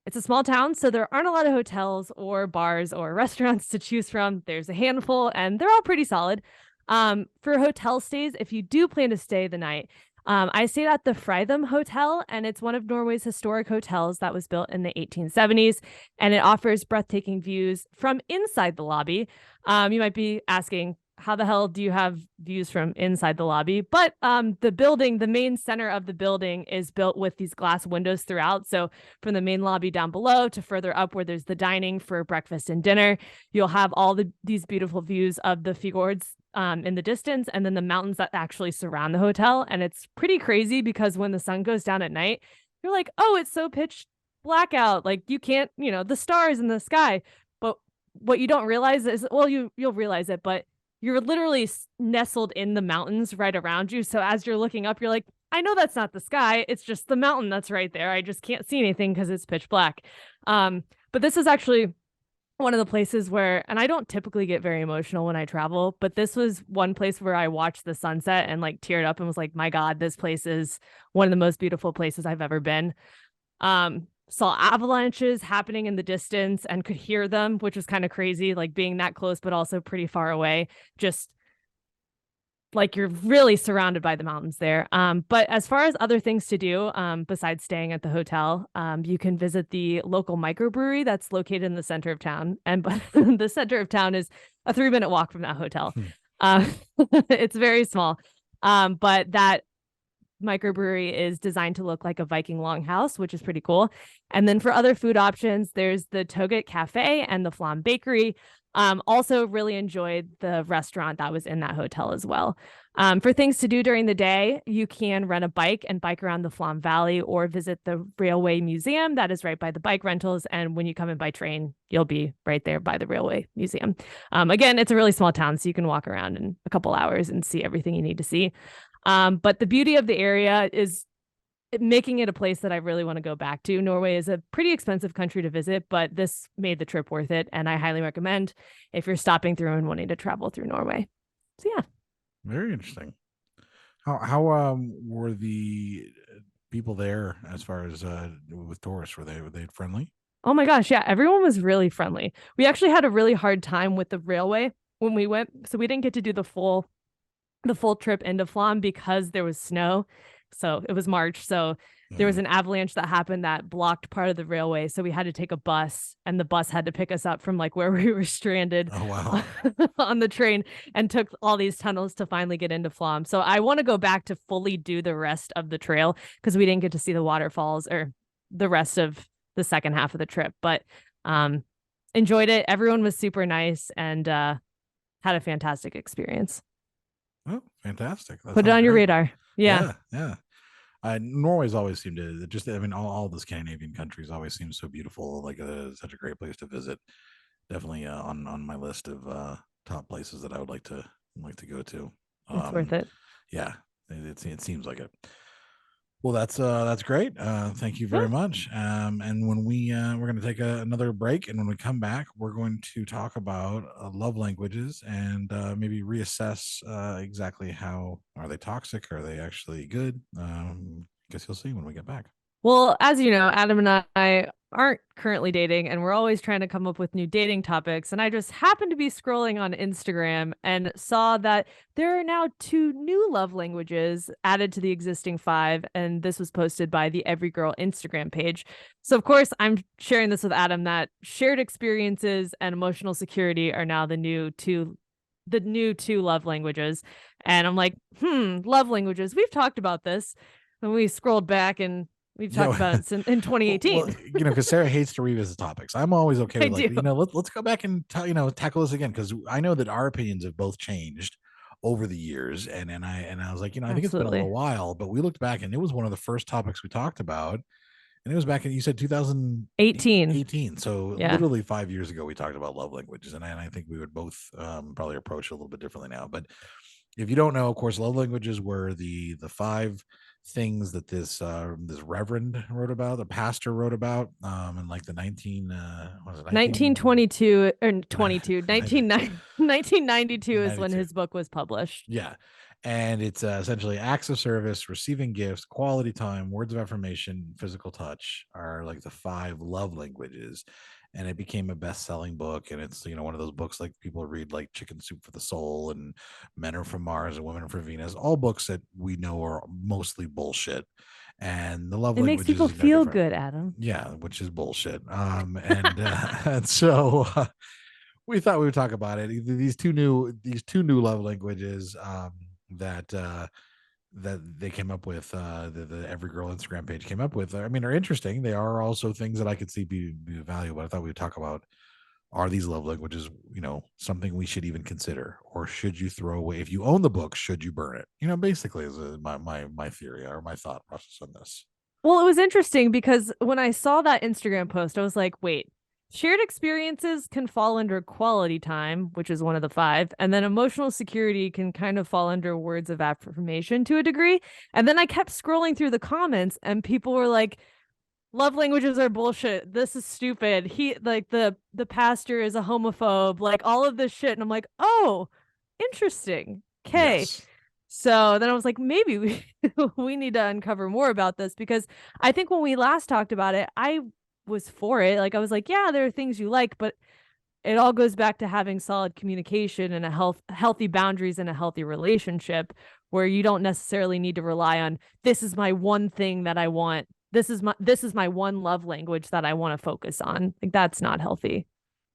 S2: It's a small town, so there aren't a lot of hotels or bars or restaurants to choose from. There's a handful, and they're all pretty solid. For hotel stays, if you do plan to stay the night, I stayed at the Fritham Hotel, and it's one of Norway's historic hotels that was built in the 1870s, and it offers breathtaking views from inside the lobby. You might be asking, how the hell do you have views from inside the lobby? But the building, the main center of the building is built with these glass windows throughout. So from the main lobby down below to further up where there's the dining for breakfast and dinner, you'll have all these beautiful views of the fjords in the distance, and then the mountains that actually surround the hotel. And it's pretty crazy because when the sun goes down at night, you're like, oh, it's so pitch black out. Like you can't, the stars in the sky. But what you don't realize is, well, you'll realize it, but you're literally nestled in the mountains right around you. So as you're looking up, you're like, I know that's not the sky. It's just the mountain that's right there. I just can't see anything because it's pitch black. But this is actually one of the places where, and I don't typically get very emotional when I travel, but this was one place where I watched the sunset and teared up and was like, my God, this place is one of the most beautiful places I've ever been. Saw avalanches happening in the distance and could hear them, which was kind of crazy, being that close, but also pretty far away. Just you're really surrounded by the mountains there. But as far as other things to do, besides staying at the hotel, you can visit the local microbrewery that's located in the center of town. And the center of town is a 3-minute walk from that hotel. It's very small. But that microbrewery is designed to look like a Viking longhouse, which is pretty cool. And then for other food options, there's the Toget Cafe and the Flom Bakery. Also really enjoyed the restaurant that was in that hotel as well. For things to do during the day, you can rent a bike and bike around the Flom Valley or visit the Railway Museum that is right by the bike rentals. And when you come in by train, you'll be right there by the Railway Museum. Again, it's a really small town, so you can walk around in a couple hours and see everything you need to see. But the beauty of the area is making it a place that I really want to go back to. Norway is a pretty expensive country to visit, but this made the trip worth it. And I highly recommend if you're stopping through and wanting to travel through Norway. So yeah.
S3: Very interesting. How were the people there as far as with tourists? Were they friendly?
S2: Oh my gosh, yeah, everyone was really friendly. We actually had a really hard time with the railway when we went, so we didn't get to do the full trip into Flam because there was snow. So it was March, so there was
S3: Mhm.
S2: an avalanche that happened that blocked part of the railway, so we had to take a bus, and the bus had to pick us up from like where we were stranded
S3: Oh wow.
S2: on the train, and took all these tunnels to finally get into Flam. So I want to go back to fully do the rest of the trail because we didn't get to see the waterfalls or the rest of the second half of the trip, but um enjoyed it. Everyone was super nice and had a fantastic experience.
S3: Oh, fantastic. That
S2: Put it
S3: sounds
S2: on your
S3: great.
S2: radar. Yeah.
S3: Yeah, yeah. Norway's always seemed to just, I mean, all the Scandinavian countries always seem so beautiful, like such a great place to visit. Definitely on my list of top places that I would like to go to.
S2: It's worth
S3: Um,
S2: it.
S3: yeah, it seems like it. Well, that's great. Thank you
S2: Yeah.
S3: very much. And when we're going to take another break, and when we come back, we're going to talk about love languages and maybe reassess exactly how are they toxic, are they actually good. Guess you'll see when we get back.
S2: Well, as you know, Adam and I aren't currently dating, and we're always trying to come up with new dating topics. And I just happened to be scrolling on Instagram and saw that there are now 2 new love languages added to the existing 5. And this was posted by the Every Girl Instagram page. So, of course, I'm sharing this with Adam that shared experiences and emotional security are now the new two love languages. And I'm like, love languages. We've talked about this. And we scrolled back and we've talked about it in
S3: Well,
S2: 2018.
S3: because Sarah hates to revisit topics. I'm always okay
S2: I
S3: with, like,
S2: do.
S3: let's go back and tackle this again, because I know that our opinions have both changed over the years, and I was like, I think it's been a
S2: Absolutely.
S3: little while, but we looked back and it was one of the first topics we talked about, and it was back in, you said
S2: 18.
S3: 2018, so
S2: Yeah.
S3: literally 5 years ago we talked about love languages, and I think we would both probably approach it a little bit differently now. But if you don't know, of course, love languages were the 5 things that this reverend wrote about, the pastor wrote about, in like the
S2: 1922 or 22, 1992 is when
S3: 1992.
S2: his book was published.
S3: Yeah. And it's essentially acts of service, receiving gifts, quality time, words of affirmation, physical touch are like the 5 love languages. And it became a best-selling book. And it's, one of those books like people read, like Chicken Soup for the Soul and Men Are From Mars and Women Are From Venus, all books that we know are mostly bullshit. And the love
S2: It makes
S3: languages
S2: people
S3: is no
S2: feel
S3: different.
S2: good, Adam.
S3: Yeah, which is bullshit. And so we thought we would talk about it. These two new love languages that that they came up with, the Every Girl Instagram page came up with. I mean, are interesting. They are also things that I could see be valuable. I thought we would talk about, are these love languages, something we should even consider, or should you throw away? If you own the book, should you burn it? Basically, is my theory or my thought process on this.
S2: Well, it was interesting because when I saw that Instagram post, I was like, wait, shared experiences can fall under quality time, which is one of the 5. And then emotional security can kind of fall under words of affirmation to a degree. And then I kept scrolling through the comments and people were like, love languages are bullshit. This is stupid. He like the pastor is a homophobe, like all of this shit. And I'm like, oh, interesting. Okay.
S3: Yes.
S2: So then I was like, maybe we we need to uncover more about this because I think when we last talked about it, I was for it. Like I was like, yeah, there are things you like, but it all goes back to having solid communication and healthy boundaries in a healthy relationship where you don't necessarily need to rely on this is my one thing that I want. This is my one love language that I want to focus on. Like that's not healthy.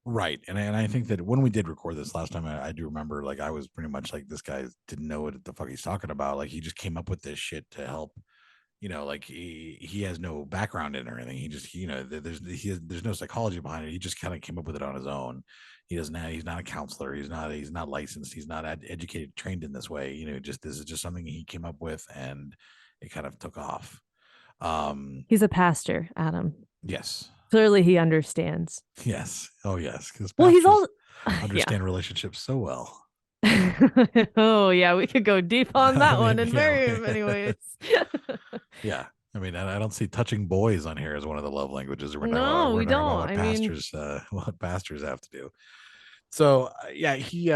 S3: Right. And I think that when we did record this last time, I do remember, like, I was pretty much like, this guy didn't know what the fuck he's talking about. Like, he just came up with this shit to help, like he has no background in it or anything. He just, there's no psychology behind it. He just kind of came up with it on his own. He's not a counselor. He's not licensed. He's not educated, trained in this way. This is just something he came up with, and it kind of took off.
S2: He's a pastor, Adam.
S3: Yes.
S2: Clearly he understands.
S3: Yes. Oh, yes. Because
S2: Well, he's all
S3: understand relationships so well.
S2: Oh yeah, we could go deep on that one in very many ways.
S3: Yeah. I mean, I don't see touching boys on here as one of the love languages. We're
S2: No, we don't.
S3: what
S2: I mean,
S3: pastors what pastors have to do. So yeah, he's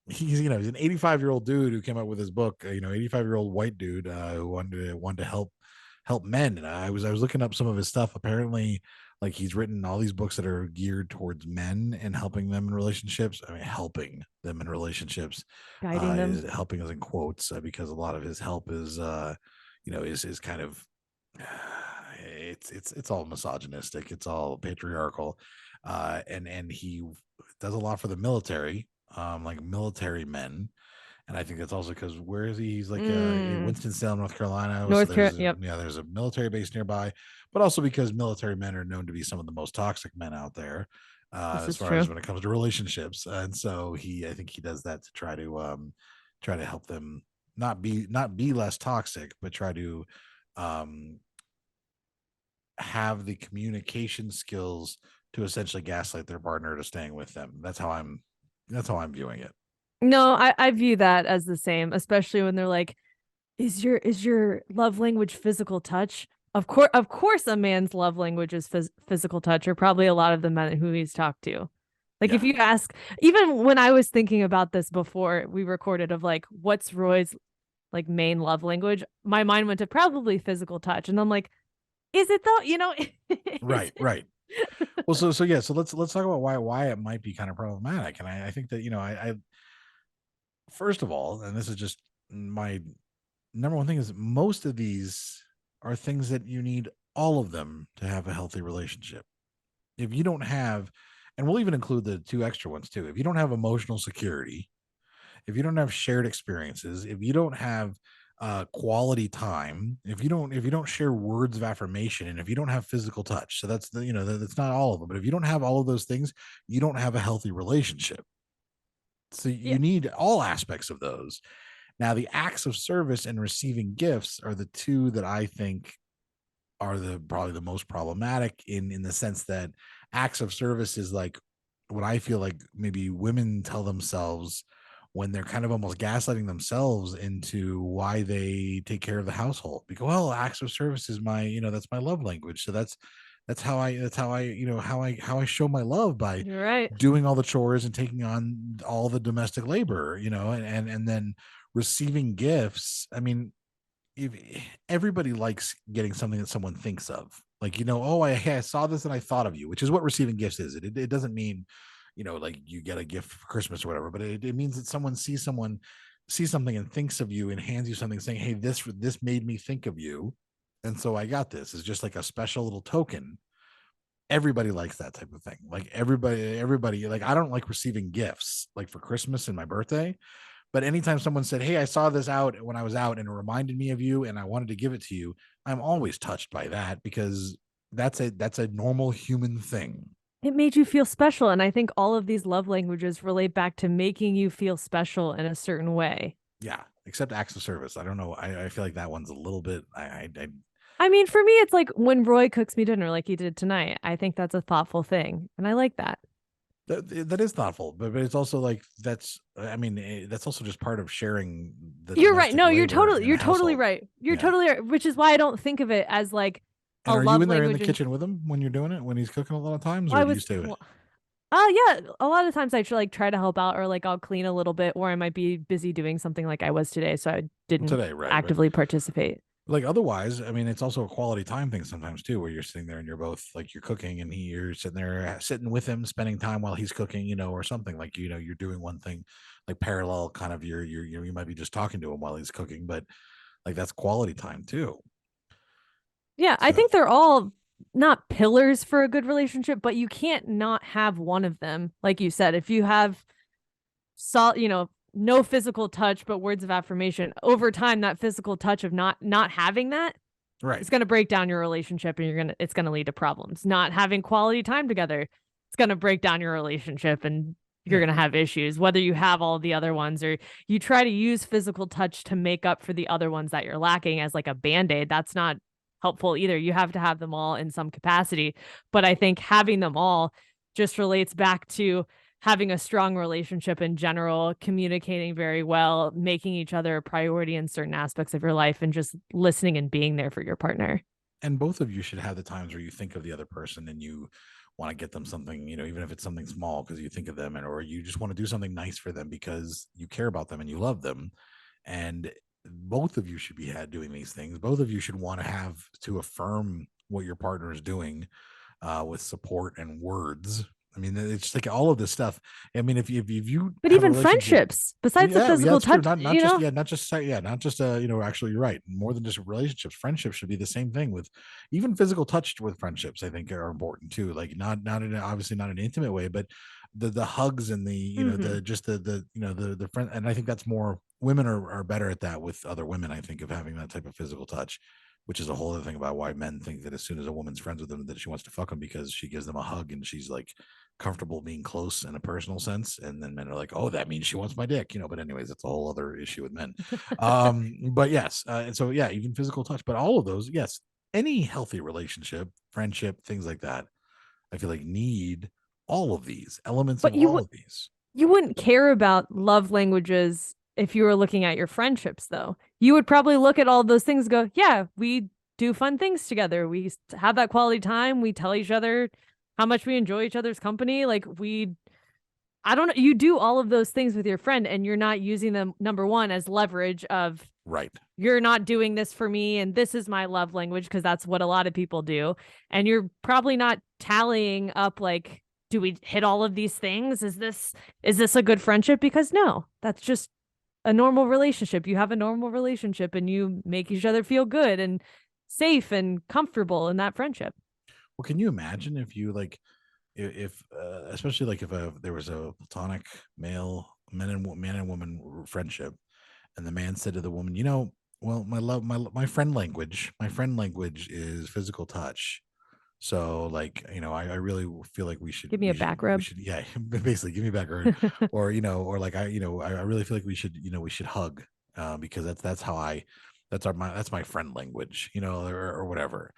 S3: he's an 85-year-old dude who came up with his book. 85-year-old white dude who wanted to help help men. And I was looking up some of his stuff. Apparently, like he's written all these books that are geared towards men and helping them in relationships. I mean, helping them in relationships,
S2: Guiding them.
S3: is helping us in quotes, because a lot of his help is, is kind of, it's all misogynistic. It's all patriarchal. And he does a lot for the military, like military men. And I think that's also because where is he? He's like in Winston-Salem, North Carolina.
S2: Yep.
S3: Yeah, there's a military base nearby, but also because military men are known to be some of the most toxic men out there, as far as when it comes to relationships. And so I think he does that to try to help them not be less toxic, but try to have the communication skills to essentially gaslight their partner to staying with them. That's how I'm viewing it.
S2: No, I view that as the same, especially when they're like, is your love language physical touch? Of course, a man's love language is physical touch, or probably a lot of the men who he's talked to. Like, if you ask, even when I was thinking about this before we recorded, of like, what's Roy's like main love language, my mind went to probably physical touch, and I'm like, is it though?
S3: Right. Well, so let's talk about why it might be kind of problematic. And I think that, I first of all, and this is just my number one thing, is most of these are things that you need all of them to have a healthy relationship. If you don't have, and we'll even include the two extra ones too, if you don't have emotional security, if you don't have shared experiences, if you don't have quality time, if you don't share words of affirmation, and if you don't have physical touch, so that's that's not all of them, but if you don't have all of those things, you don't have a healthy relationship. So you need all aspects of those. Now, the acts of service and receiving gifts are the two that I think are probably the most problematic, in the sense that acts of service is like what I feel like maybe women tell themselves when they're kind of almost gaslighting themselves into why they take care of the household. Because, well, acts of service is my, that's my love language. So that's how I show my love, by
S2: You're right.
S3: doing all the chores and taking on all the domestic labor, and then receiving gifts. I mean, if everybody likes getting something that someone thinks of, like, I saw this and I thought of you, which is what receiving gifts is. It doesn't mean, like you get a gift for Christmas or whatever, but it means that someone sees something and thinks of you and hands you something saying, hey, this made me think of you. And so I got this. It's just like a special little token. Everybody likes that type of thing. Like everybody, like, I don't like receiving gifts like for Christmas and my birthday, but anytime someone said, hey, I saw this out when I was out and it reminded me of you and I wanted to give it to you, I'm always touched by that, because that's a normal human thing.
S2: It made you feel special. And I think all of these love languages relate back to making you feel special in a certain way.
S3: Yeah. Except acts of service. I don't know. I feel like that one's a little bit,
S2: I mean, for me, it's like when Roy cooks me dinner like he did tonight. I think that's a thoughtful thing. And I like that.
S3: That is thoughtful, but it's also like, that's also just part of sharing the
S2: You're right. No, you're totally
S3: household.
S2: right. You're totally right. Which is why I don't think of it as like
S3: and
S2: a
S3: are
S2: love
S3: you in there in
S2: language.
S3: the kitchen with him when you're doing it, when he's cooking a lot of times, or do you stay with?
S2: Yeah, a lot of times I try to help out, or like I'll clean a little bit, or I might be busy doing something like I was today, so I didn't actively participate.
S3: Like, otherwise, I mean, it's also a quality time thing sometimes too, where you're sitting there and you're both like, you're cooking and you're sitting there sitting with him, spending time while he's cooking, or something like, you're doing one thing like parallel, kind of, you might be just talking to him while he's cooking, but like, that's quality time too.
S2: Yeah, so I think they're all not pillars for a good relationship, but you can't not have one of them. Like you said, if you have no physical touch, but words of affirmation, over time, that physical touch of not having that,
S3: right,
S2: it's going to break down your relationship, and it's going to lead to problems. Not having quality time together, it's going to break down your relationship, and you're going to have issues, whether you have all the other ones or you try to use physical touch to make up for the other ones that you're lacking as like a Band-Aid. That's not helpful either. You have to have them all in some capacity. But I think having them all just relates back to having a strong relationship in general, communicating very well, making each other a priority in certain aspects of your life, and just listening and being there for your partner.
S3: And both of you should have the times where you think of the other person and you want to get them something, even if it's something small, because you think of them, or you just want to do something nice for them because you care about them and you love them. And both of you should be doing these things. Both of you should want to affirm what your partner is doing with support and words. I mean, it's just like all of this stuff. I mean, if you
S2: But
S3: have a
S2: even
S3: relationship,
S2: friendships, besides the
S3: yeah,
S2: physical
S3: that's true.
S2: touch,
S3: Not just actually, you're right. More than just relationships, friendships should be the same thing with even physical touch with friendships. I think are important too. Like not in obviously not in an intimate way, but the hugs and the the friend. And I think that's more women are better at that with other women. I think of having that type of physical touch, which is a whole other thing about why men think that as soon as a woman's friends with them, that she wants to fuck them because she gives them a hug and she's like comfortable being close in a personal sense. And then men are like, oh, that means she wants my dick, but anyways, that's a whole other issue with men. But yes. And so, yeah, even physical touch, but all of those, yes, any healthy relationship, friendship, things like that, I feel like need all of these elements
S2: but
S3: of all of these.
S2: you wouldn't care about love languages if you were looking at your friendships, though. You would probably look at all those things and go, yeah, we do fun things together. We have that quality time. We tell each other how much we enjoy each other's company. Like I don't know. You do all of those things with your friend and you're not using them, number one, as leverage of,
S3: right,
S2: you're not doing this for me and this is my love language, because that's what a lot of people do. And you're probably not tallying up like, do we hit all of these things? Is this a good friendship? Because no, that's just a normal relationship. You have a normal relationship and you make each other feel good and safe and comfortable in that friendship.
S3: Well, can you imagine if you like, if especially like if there was a platonic man and woman friendship, and the man said to the woman, well, my friend language is physical touch. So like, I really feel like we should
S2: give me a back rub.
S3: Yeah, basically give me a back rub, or or like I really feel like we should hug, because that's my friend language, or whatever.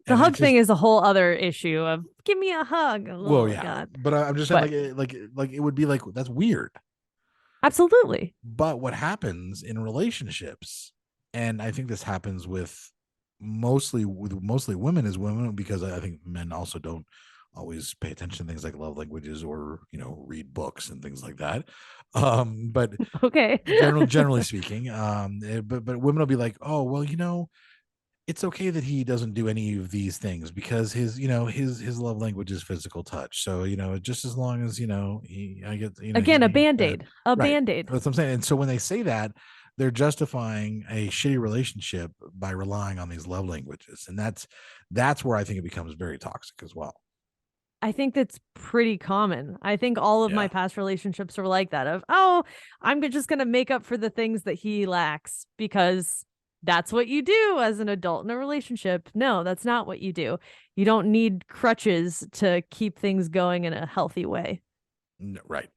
S2: The hug thing is a whole other issue of give me a hug.
S3: Well, yeah, God. But I'm just saying, like it would be like, that's weird.
S2: Absolutely.
S3: But what happens in relationships, and I think this happens with mostly women, is women, because I think men also don't always pay attention to things like love languages or read books and things like that. But
S2: okay,
S3: generally speaking, but women will be like, oh well, it's okay that he doesn't do any of these things because his love language is physical touch. So, just as long as, I get,
S2: again, a Band-Aid,
S3: right.
S2: Band-Aid.
S3: That's what I'm saying. And so when they say that, they're justifying a shitty relationship by relying on these love languages. And that's where I think it becomes very toxic as well.
S2: I think that's pretty common. I think all of my past relationships were like that of, oh, I'm just going to make up for the things that he lacks because that's what you do as an adult in a relationship. No, that's not what you do. You don't need crutches to keep things going in a healthy way.
S3: Right.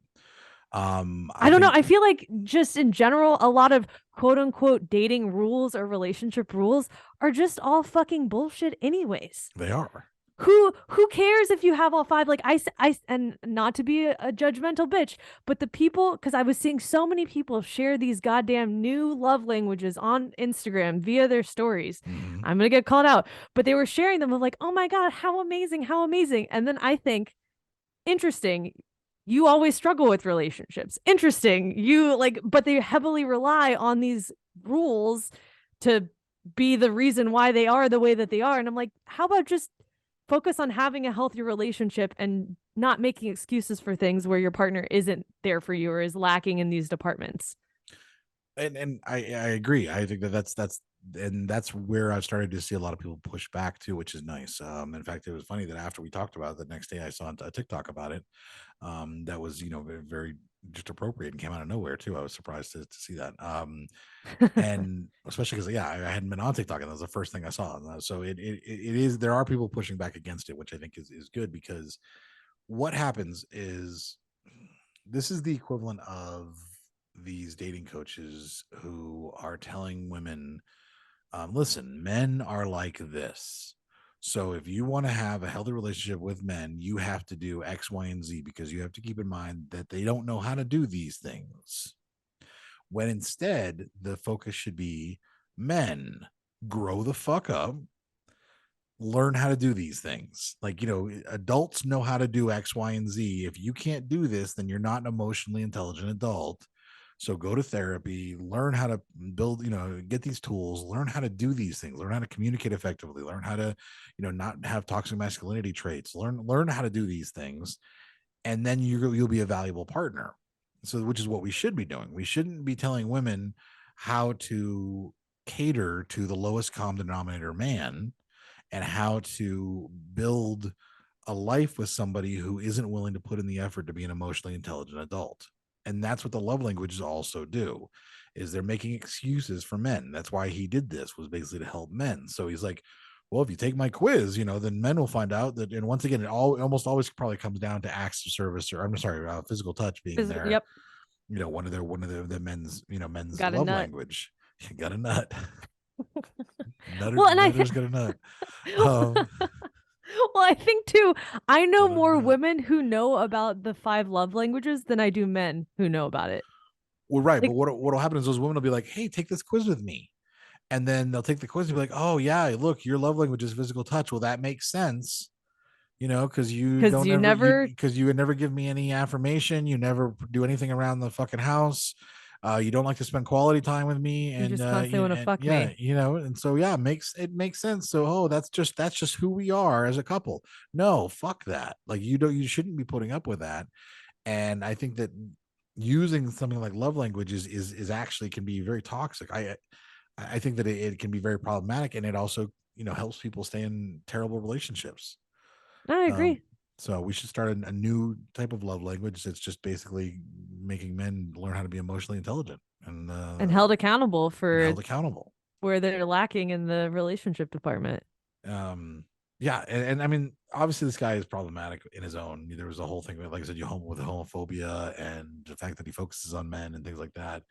S2: I don't know. I feel like just in general, a lot of quote unquote dating rules or relationship rules are just all fucking bullshit anyways.
S3: They are.
S2: Who cares if you have all five? Like I and not to be a judgmental bitch, but the people, because I was seeing so many people share these goddamn new love languages on Instagram via their stories.
S3: Mm-hmm.
S2: I'm gonna get called out, but they were sharing them of like, oh my God, how amazing. And then I think, interesting, you always struggle with relationships. Interesting, you like, but they heavily rely on these rules to be the reason why they are the way that they are. And I'm like, how about just focus on having a healthy relationship and not making excuses for things where your partner isn't there for you or is lacking in these departments.
S3: And I agree. I think that's where I've started to see a lot of people push back too, which is nice. In fact, it was funny that after we talked about it, the next day I saw a TikTok about it. That was, very, very just appropriate and came out of nowhere too. I was surprised to see that. And especially because I hadn't been on TikTok and that was the first thing I saw. So it is, there are people pushing back against it, which I think is good, because what happens is this is the equivalent of these dating coaches who are telling women, listen, men are like this. So if you want to have a healthy relationship with men, you have to do X, Y, and Z, because you have to keep in mind that they don't know how to do these things. When instead the focus should be, men, grow the fuck up, learn how to do these things. Like, adults know how to do X, Y, and Z. If you can't do this, then you're not an emotionally intelligent adult. So go to therapy, learn how to build, get these tools, learn how to do these things, learn how to communicate effectively, learn how to, not have toxic masculinity traits, learn how to do these things. And then you'll be a valuable partner. So, which is what we should be doing. We shouldn't be telling women how to cater to the lowest common denominator man and how to build a life with somebody who isn't willing to put in the effort to be an emotionally intelligent adult. And that's what the love languages also do, is they're making excuses for men. That's why he did this, was basically to help men. So he's like, well, if you take my quiz, then men will find out that. And once again, it almost always probably comes down to acts of service, or I'm sorry, physical touch being there.
S2: Yep.
S3: One of the men's
S2: Got a
S3: love
S2: nut.
S3: language. You got a nut.
S2: Well, and
S3: Nutter's got a nut.
S2: Well, I think too, I know
S3: Got a
S2: more
S3: nut.
S2: women who know about the 5 love languages than I do men who know about it.
S3: Well, right.
S2: Like-
S3: But what'll happen is those women will be like, hey, take this quiz with me. And then they'll take the quiz and be like, oh yeah, look, your love language is physical touch. Well, that makes sense. Because you would never give me any affirmation. You never do anything around the fucking house. You don't like to spend quality time with me, and
S2: you just constantly want to fuck me.
S3: And so yeah, it makes sense. So that's just who we are as a couple. No, fuck that. Like you shouldn't be putting up with that. And I think that using something like love language is actually can be very toxic. I think that it can be very problematic, and it also helps people stay in terrible relationships.
S2: I agree.
S3: So we should start a new type of love language that's just basically making men learn how to be emotionally intelligent and
S2: held accountable for where they're lacking in the relationship department.
S3: Yeah, and I mean, obviously this guy is problematic in his own. There was a whole thing like I said, with homophobia and the fact that he focuses on men and things like that.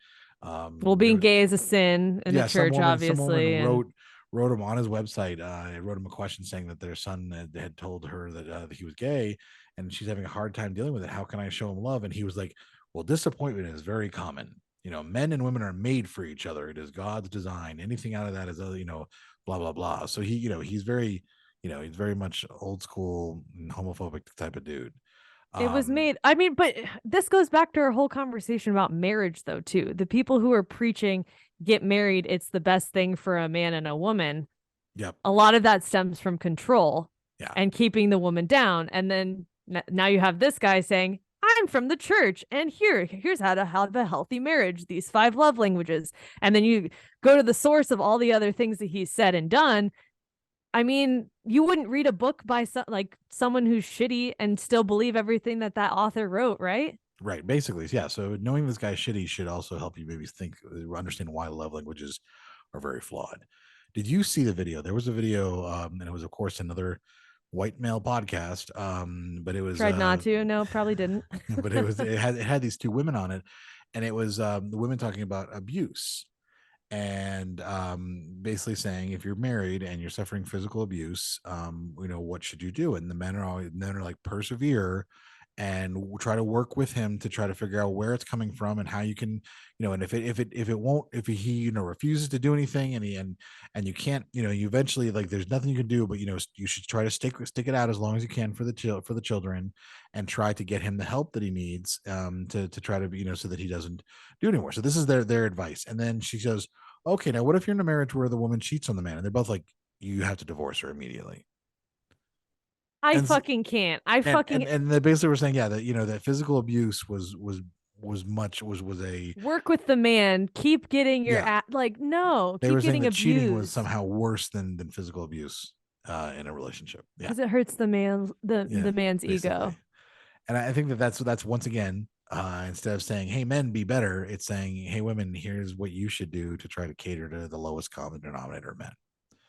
S2: Well, being gay is a sin in the church, obviously.
S3: Some woman wrote him on his website. Wrote him a question saying that their son had told her that he was gay, and she's having a hard time dealing with it. How can I show him love? And he was like, well, disappointment is very common. Men and women are made for each other. It is God's design. Anything out of that is, blah, blah, blah. So he's very, he's very much old school homophobic type of dude.
S2: It was made. I mean, but this goes back to our whole conversation about marriage, though, too. The people who are preaching get married, it's the best thing for a man and a woman.
S3: Yep.
S2: A lot of that stems from control
S3: and
S2: keeping the woman down. And then now you have this guy saying, I'm from the church, and here's how to have a healthy marriage, these 5 love languages. And then you go to the source of all the other things that he's said and done. I mean, you wouldn't read a book by someone who's shitty and still believe everything that author wrote, right?
S3: Right. Basically, yeah. So knowing this guy's shitty should also help you maybe understand why love languages are very flawed. Did you see the video? There was a video, and it was, of course, another white male podcast. But it was
S2: tried not to. No, probably didn't.
S3: But it had these 2 women on it, and it was the women talking about abuse. And basically saying, if you're married and you're suffering physical abuse, what should you do? And the men are like, persevere and try to work with him to try to figure out where it's coming from and how you can, and if he refuses to do anything and you can't, you eventually, like, there's nothing you can do, but you should try to stick it out as long as you can for the children, and try to get him the help that he needs to try to, so that he doesn't do anymore. So this is their advice. And then she goes, okay, now what if you're in a marriage where the woman cheats on the man? And they're both like, you have to divorce her immediately.
S2: I fucking can't.
S3: And they basically were saying, yeah, that that physical abuse was a
S2: work with the man. Keep getting your no.
S3: They
S2: keep
S3: were saying that
S2: abused.
S3: cheating was somehow worse than physical abuse in a relationship. Yeah,
S2: because it hurts the man's basically. Ego.
S3: And I think that's once again, instead of saying, hey, men, be better, it's saying, hey, women, here's what you should do to try to cater to the lowest common denominator of men.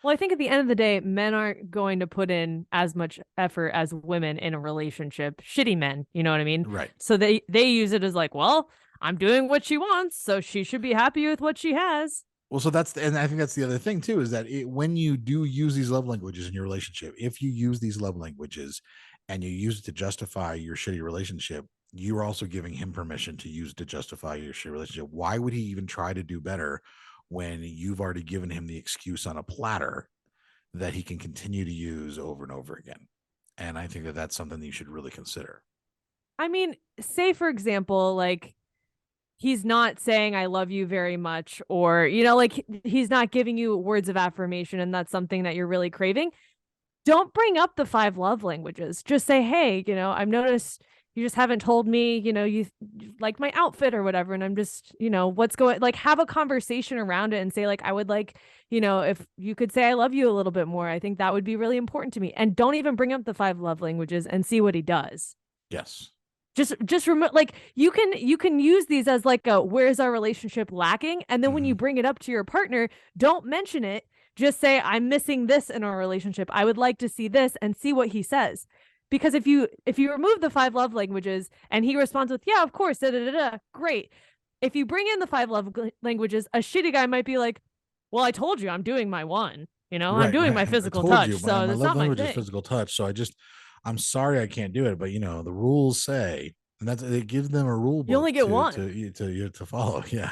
S2: Well, I think at the end of the day, men aren't going to put in as much effort as women in a relationship. Shitty men, you know what I mean?
S3: Right.
S2: So they use it as like, well, I'm doing what she wants, so she should be happy with what she has.
S3: Well, so and I think that's the other thing too, is that when you do use these love languages in your relationship, if you use these love languages and you use it to justify your shitty relationship, you're also giving him permission to use it to justify your shitty relationship. Why would he even try to do better when you've already given him the excuse on a platter that he can continue to use over and over again? And I think that that's something that you should really consider.
S2: I mean, say, for example, like, he's not saying I love you very much, or, you know, like he's not giving you words of affirmation and that's something that you're really craving, don't bring up the 5 love languages. Just say, hey, you know, I've noticed you just haven't told me, you know, you like my outfit or whatever. And I'm just, you know, what's going, like, have a conversation around it and say, like, I would like, you know, if you could say I love you a little bit more, I think that would be really important to me. And don't even bring up the 5 love languages and see what he does.
S3: Yes.
S2: Just remember, like, you can use these as like a, where's our relationship lacking? And then when you bring it up to your partner, don't mention it. Just say, I'm missing this in our relationship. I would like to see this, and see what he says. Because if you remove the 5 love languages and he responds with, yeah, of course, da, da, da, da, great. If you bring in the 5 love languages, a shitty guy might be like, well, I told you I'm doing my one. You know, I'm
S3: Right,
S2: doing
S3: right.
S2: my
S3: I
S2: physical
S3: told
S2: touch.
S3: you
S2: So
S3: my
S2: that's
S3: love
S2: not my
S3: language is
S2: thing.
S3: physical touch. So I'm sorry I can't do it, but you know, the rules say, and that's, it gives them a rule
S2: You
S3: book
S2: only get one.
S3: to follow. Yeah.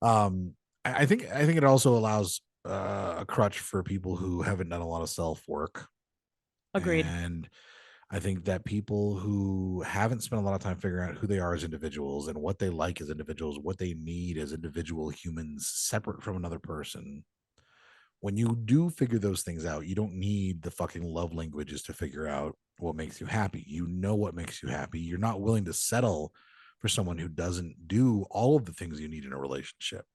S3: I think it also allows a crutch for people who haven't done a lot of self work.
S2: Agreed.
S3: And I think that people who haven't spent a lot of time figuring out who they are as individuals and what they like as individuals, what they need as individual humans separate from another person, when you do figure those things out, you don't need the fucking love languages to figure out what makes you happy. You know what makes you happy. You're not willing to settle for someone who doesn't do all of the things you need in a relationship.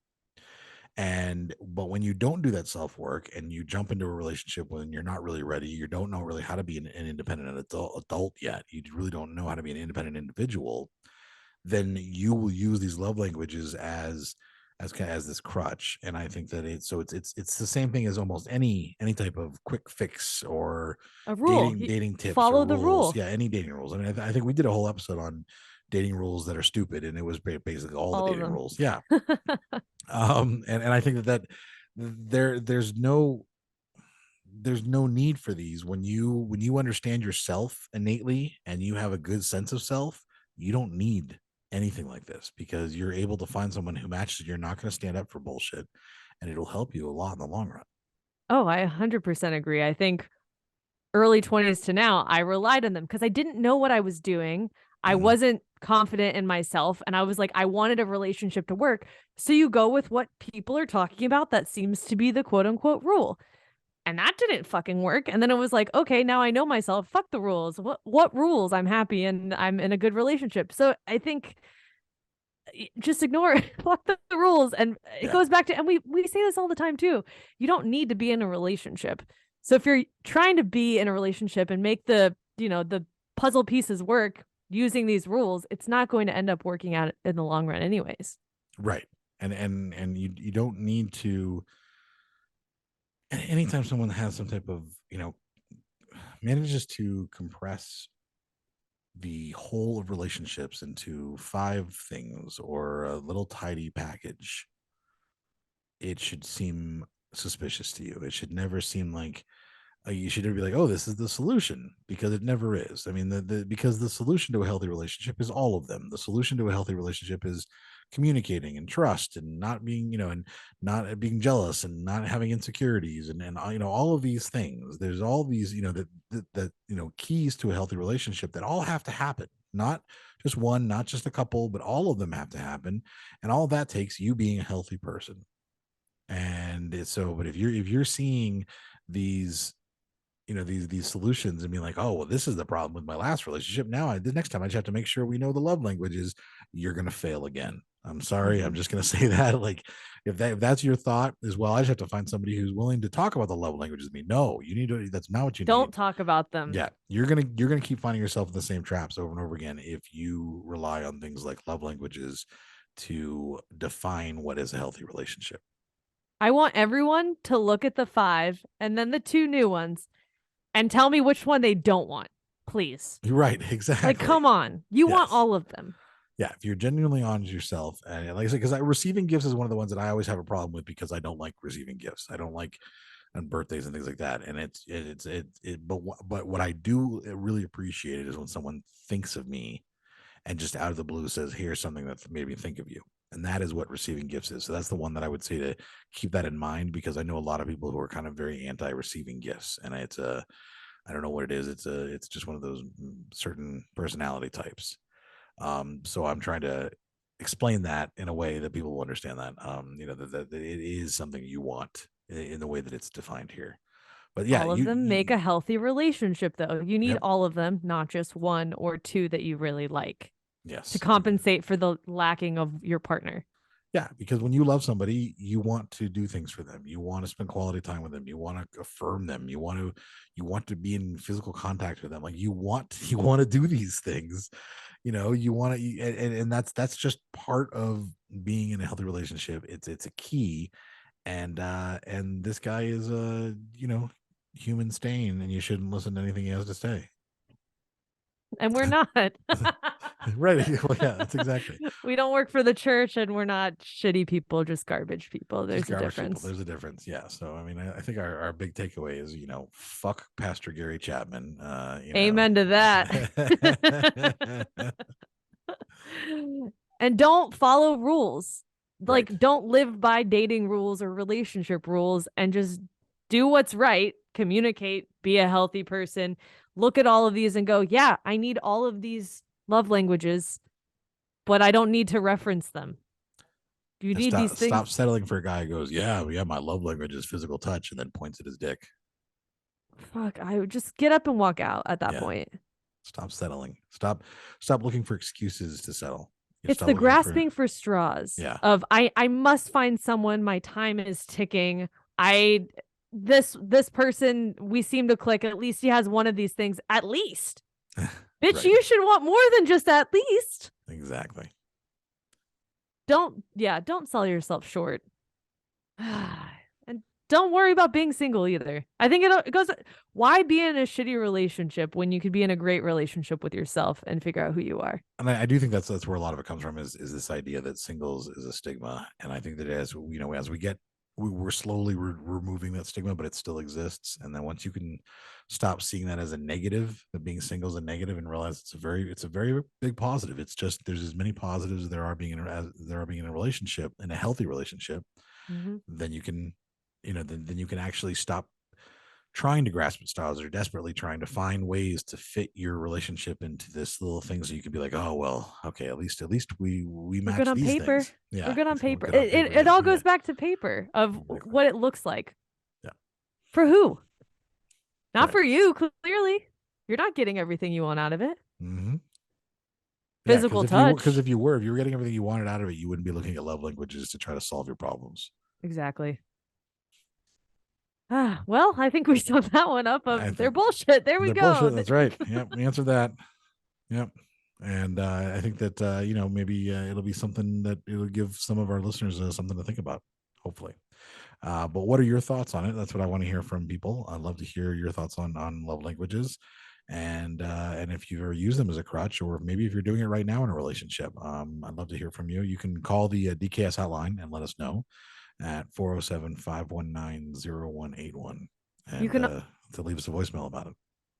S3: But when you don't do that self work and you jump into a relationship when you're not really ready, you don't know really how to be an independent adult yet. You really don't know how to be an independent individual. Then you will use these love languages as this crutch. And I think that it's the same thing as almost any type of quick fix or
S2: A rule.
S3: dating tips or
S2: Follow the
S3: rules.
S2: rule.
S3: Yeah, any dating rules. I mean, I think we did a whole episode on dating rules that are stupid, and it was basically all the
S2: All of
S3: dating
S2: them.
S3: rules. Yeah. And I think that there's no need for these when you understand yourself innately and you have a good sense of self. You don't need anything like this because you're able to find someone who matches. You're not going to stand up for bullshit, and it'll help you a lot in the long run.
S2: Oh, I 100% agree. I think early 20s to now, I relied on them because I didn't know what I was doing. I wasn't confident in myself. And I was like, I wanted a relationship to work. So you go with what people are talking about. That seems to be the quote unquote rule. And that didn't fucking work. And then it was like, okay, now I know myself. Fuck the rules. What rules? I'm happy and I'm in a good relationship. So I think just ignore it. Fuck the rules. And it goes back to, and we say this all the time too. You don't need to be in a relationship. So if you're trying to be in a relationship and make the, you know, the puzzle pieces work using these rules, it's not going to end up working out in the long run anyways.
S3: Right. And you don't need to. Anytime someone has some type of, manages to compress the whole of relationships into 5 things or a little tidy package, it should seem suspicious to you. It should never seem like you should never be like, oh, this is the solution, because it never is. I mean, because the solution to a healthy relationship is all of them. The solution to a healthy relationship is communicating and trust and not being, and not being jealous and not having insecurities and all of these things. There's all these, that keys to a healthy relationship that all have to happen. Not just one, not just a couple, but all of them have to happen. And all of that takes you being a healthy person. And but if you're seeing these these solutions and being like, oh, well, this is the problem with my last relationship, now the next time I just have to make sure we know the love languages, you're going to fail again. I'm sorry. I'm just going to say that. Like, if that's your thought as well, I just have to find somebody who's willing to talk about the love languages with me. No, you need to, that's not what you
S2: Don't
S3: need.
S2: talk about them.
S3: Yeah. You're going to keep finding yourself in the same traps over and over again if you rely on things like love languages to define what is a healthy relationship.
S2: I want everyone to look at the 5 and then the 2 new ones and tell me which one they don't want, please.
S3: You're right. Exactly.
S2: Like, come on. You want all of them.
S3: Yeah, if you're genuinely honest yourself, and like I said, because receiving gifts is one of the ones that I always have a problem with because I don't like receiving gifts. I don't like on birthdays and things like that. And but what I do really appreciate it is when someone thinks of me and just out of the blue says, "Here's something that made me think of you." And that is what receiving gifts is. So that's the one that I would say to keep that in mind, because I know a lot of people who are kind of very anti-receiving gifts, and I don't know what it is. It's just one of those certain personality types. So I'm trying to explain that in a way that people will understand that, that it is something you want in the way that it's defined here. But yeah,
S2: All of them make a healthy relationship, though. You need
S3: Yep.
S2: all of them, not just one or two that you really like,
S3: yes,
S2: to compensate for the lacking of your partner.
S3: Yeah, because when you love somebody, you want to do things for them. You want to spend quality time with them. You want to affirm them. You want to be in physical contact with them. Like you want to do these things. You want to, and that's just part of being in a healthy relationship. It's a key, and this guy is a human stain, and you shouldn't listen to anything he has to say.
S2: And we're not.
S3: Right. Well, yeah, that's exactly.
S2: We don't work for the church, and we're not shitty people, just garbage people. There's a difference.
S3: There's a difference. Yeah. So, I mean, I think our big takeaway is, fuck Pastor Gary Chapman.
S2: Amen to that. And don't follow rules. Like,
S3: Right.
S2: don't live by dating rules or relationship rules, and just do what's right, communicate, be a healthy person, look at all of these and go, yeah, I need all of these love languages, but I don't need to reference them. You need these things.
S3: Stop settling for a guy who goes, yeah, my love language is physical touch, and then points at his dick.
S2: Fuck, I would just get up and walk out at that point.
S3: Stop settling. Stop looking for excuses to settle.
S2: It's the grasping for straws.
S3: Yeah.
S2: Of I must find someone. My time is ticking. This person, we seem to click. At least he has one of these things. At least, bitch,
S3: Right.
S2: You should want more than just at least.
S3: Exactly.
S2: Don't sell yourself short. And don't worry about being single either. I think it goes. Why be in a shitty relationship when you could be in a great relationship with yourself and figure out who you are?
S3: And I do think that's where a lot of it comes from is this idea that singles is a stigma. And I think that as we're slowly removing that stigma, but it still exists. And then once you can stop seeing that as a negative, that being single is a negative, and realize it's a very big positive. It's just there's as many positives as there are being in a relationship, in a healthy relationship.
S2: Mm-hmm.
S3: Then you can, then you can actually stop trying to grasp at straws or desperately trying to find ways to fit your relationship into this little thing, so you can be like, oh well, okay, at least we match
S2: good on
S3: these
S2: paper.
S3: things. Yeah,
S2: we're good on paper.
S3: Good on paper.
S2: It all goes back to paper of
S3: Exactly.
S2: what it looks like.
S3: Yeah.
S2: For who? Not
S3: Right.
S2: for you. Clearly, you're not getting everything you want out of it.
S3: Mm-hmm.
S2: Physical touch.
S3: Because if you were getting everything you wanted out of it, you wouldn't be looking at love languages to try to solve your problems.
S2: Exactly. Well, I think we summed that one up. They're bullshit. There we go.
S3: Bullshit. That's right. Yep, we answered that. Yep. And I think that maybe it'll be something that it'll give some of our listeners something to think about, hopefully. But what are your thoughts on it? That's what I want to hear from people. I'd love to hear your thoughts on love languages, and if you've ever used them as a crutch, or maybe if you're doing it right now in a relationship. I'd love to hear from you. You can call the DKS hotline and let us know at 407-519-0181, and
S2: You can
S3: to leave us a voicemail about it.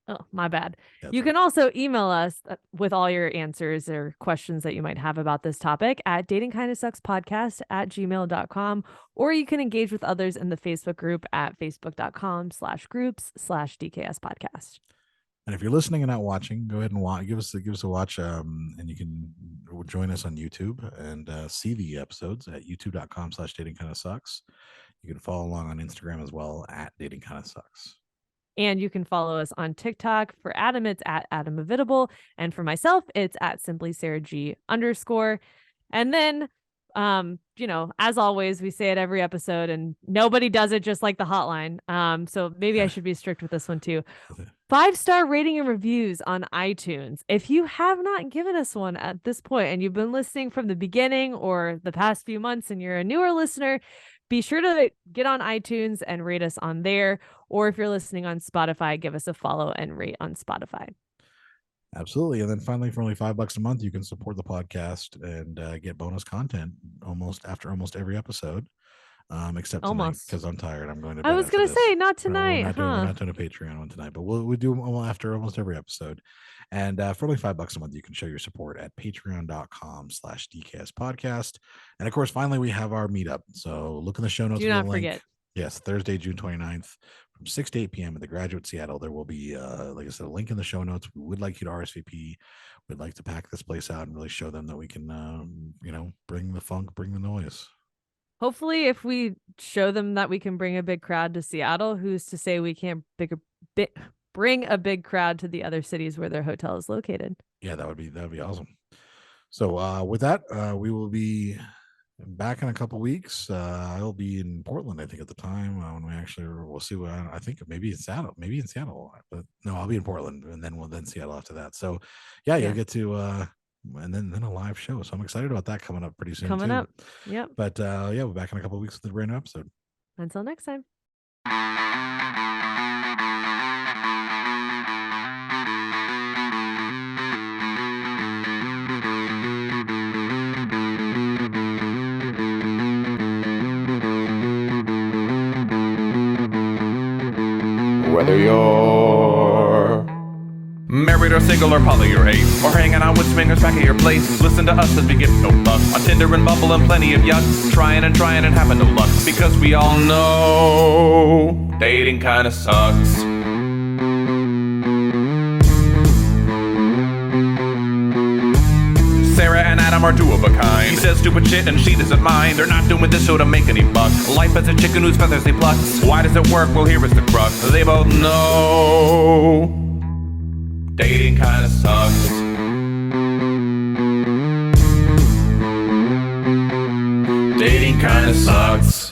S2: Oh, my bad.
S3: That's
S2: You
S3: right.
S2: can also email us with all your answers or questions that you might have about this topic at datingkindofsuckspodcast@gmail.com, or you can engage with others in the Facebook group at facebook.com/groups/DKS podcast.
S3: And if you're listening and not watching, go ahead and give us a watch. And you can join us on YouTube and see the episodes at youtube.com/datingkindofsucks. You can follow along on Instagram as well at datingkindofsucks.
S2: And you can follow us on TikTok. For Adam, it's at Adam Heathavitable. And for myself, it's at simply Sarah G _. And then, as always, we say it every episode, and nobody does it just like the hotline. So maybe I should be strict with this one too. 5-star rating and reviews on iTunes. If you have not given us one at this point, and you've been listening from the beginning or the past few months, and you're a newer listener, be sure to get on iTunes and rate us on there. Or if you're listening on Spotify, give us a follow and rate on Spotify.
S3: Absolutely. And then finally, for only $5 a month, you can support the podcast and get bonus content after almost every episode. Except tonight, because I'm tired. I'm going to bed.
S2: I was going to say, not tonight.
S3: We're not doing a Patreon one tonight, but we'll do them after almost every episode. And for only $5 a month, you can show your support at patreon.com/DKS podcast. And of course, finally, we have our meetup. So look in the show notes.
S2: Do not forget.
S3: Yes, Thursday, June 29th from 6 to 8 p.m. at the Graduate Seattle. There will be, like I said, a link in the show notes. We would like you to RSVP. We'd like to pack this place out and really show them that we can, bring the funk, bring the noise.
S2: Hopefully, if we show them that we can bring a big crowd to Seattle, who's to say we can't bring a big crowd to the other cities where their hotel is located?
S3: Yeah, that would be awesome. So with that, we will be back in a couple weeks. I'll be in Portland, I think, at the time when we'll see what I think. Maybe in Seattle, but no, I'll be in Portland, and then Seattle after that. So yeah, you'll get to and then a live show. So I'm excited about that coming up pretty soon.
S2: Coming up, yep.
S3: But we're back in a couple of weeks with a brand new episode.
S2: Until next time.
S1: Whether you're married or single or poly or ace, or hanging out with swingers back at your place, listen to us as we give no fuck on Tinder and Bumble and plenty of yuck, trying and having no luck, because we all know dating kinda sucks. Sarah and Adam are two of a kind. He says stupid shit and she doesn't mind. They're not doing this show to make any buck. Life as a chicken whose feathers they pluck. Why does it work? Well, here is the crux. They both know dating kinda sucks. Dating kinda sucks.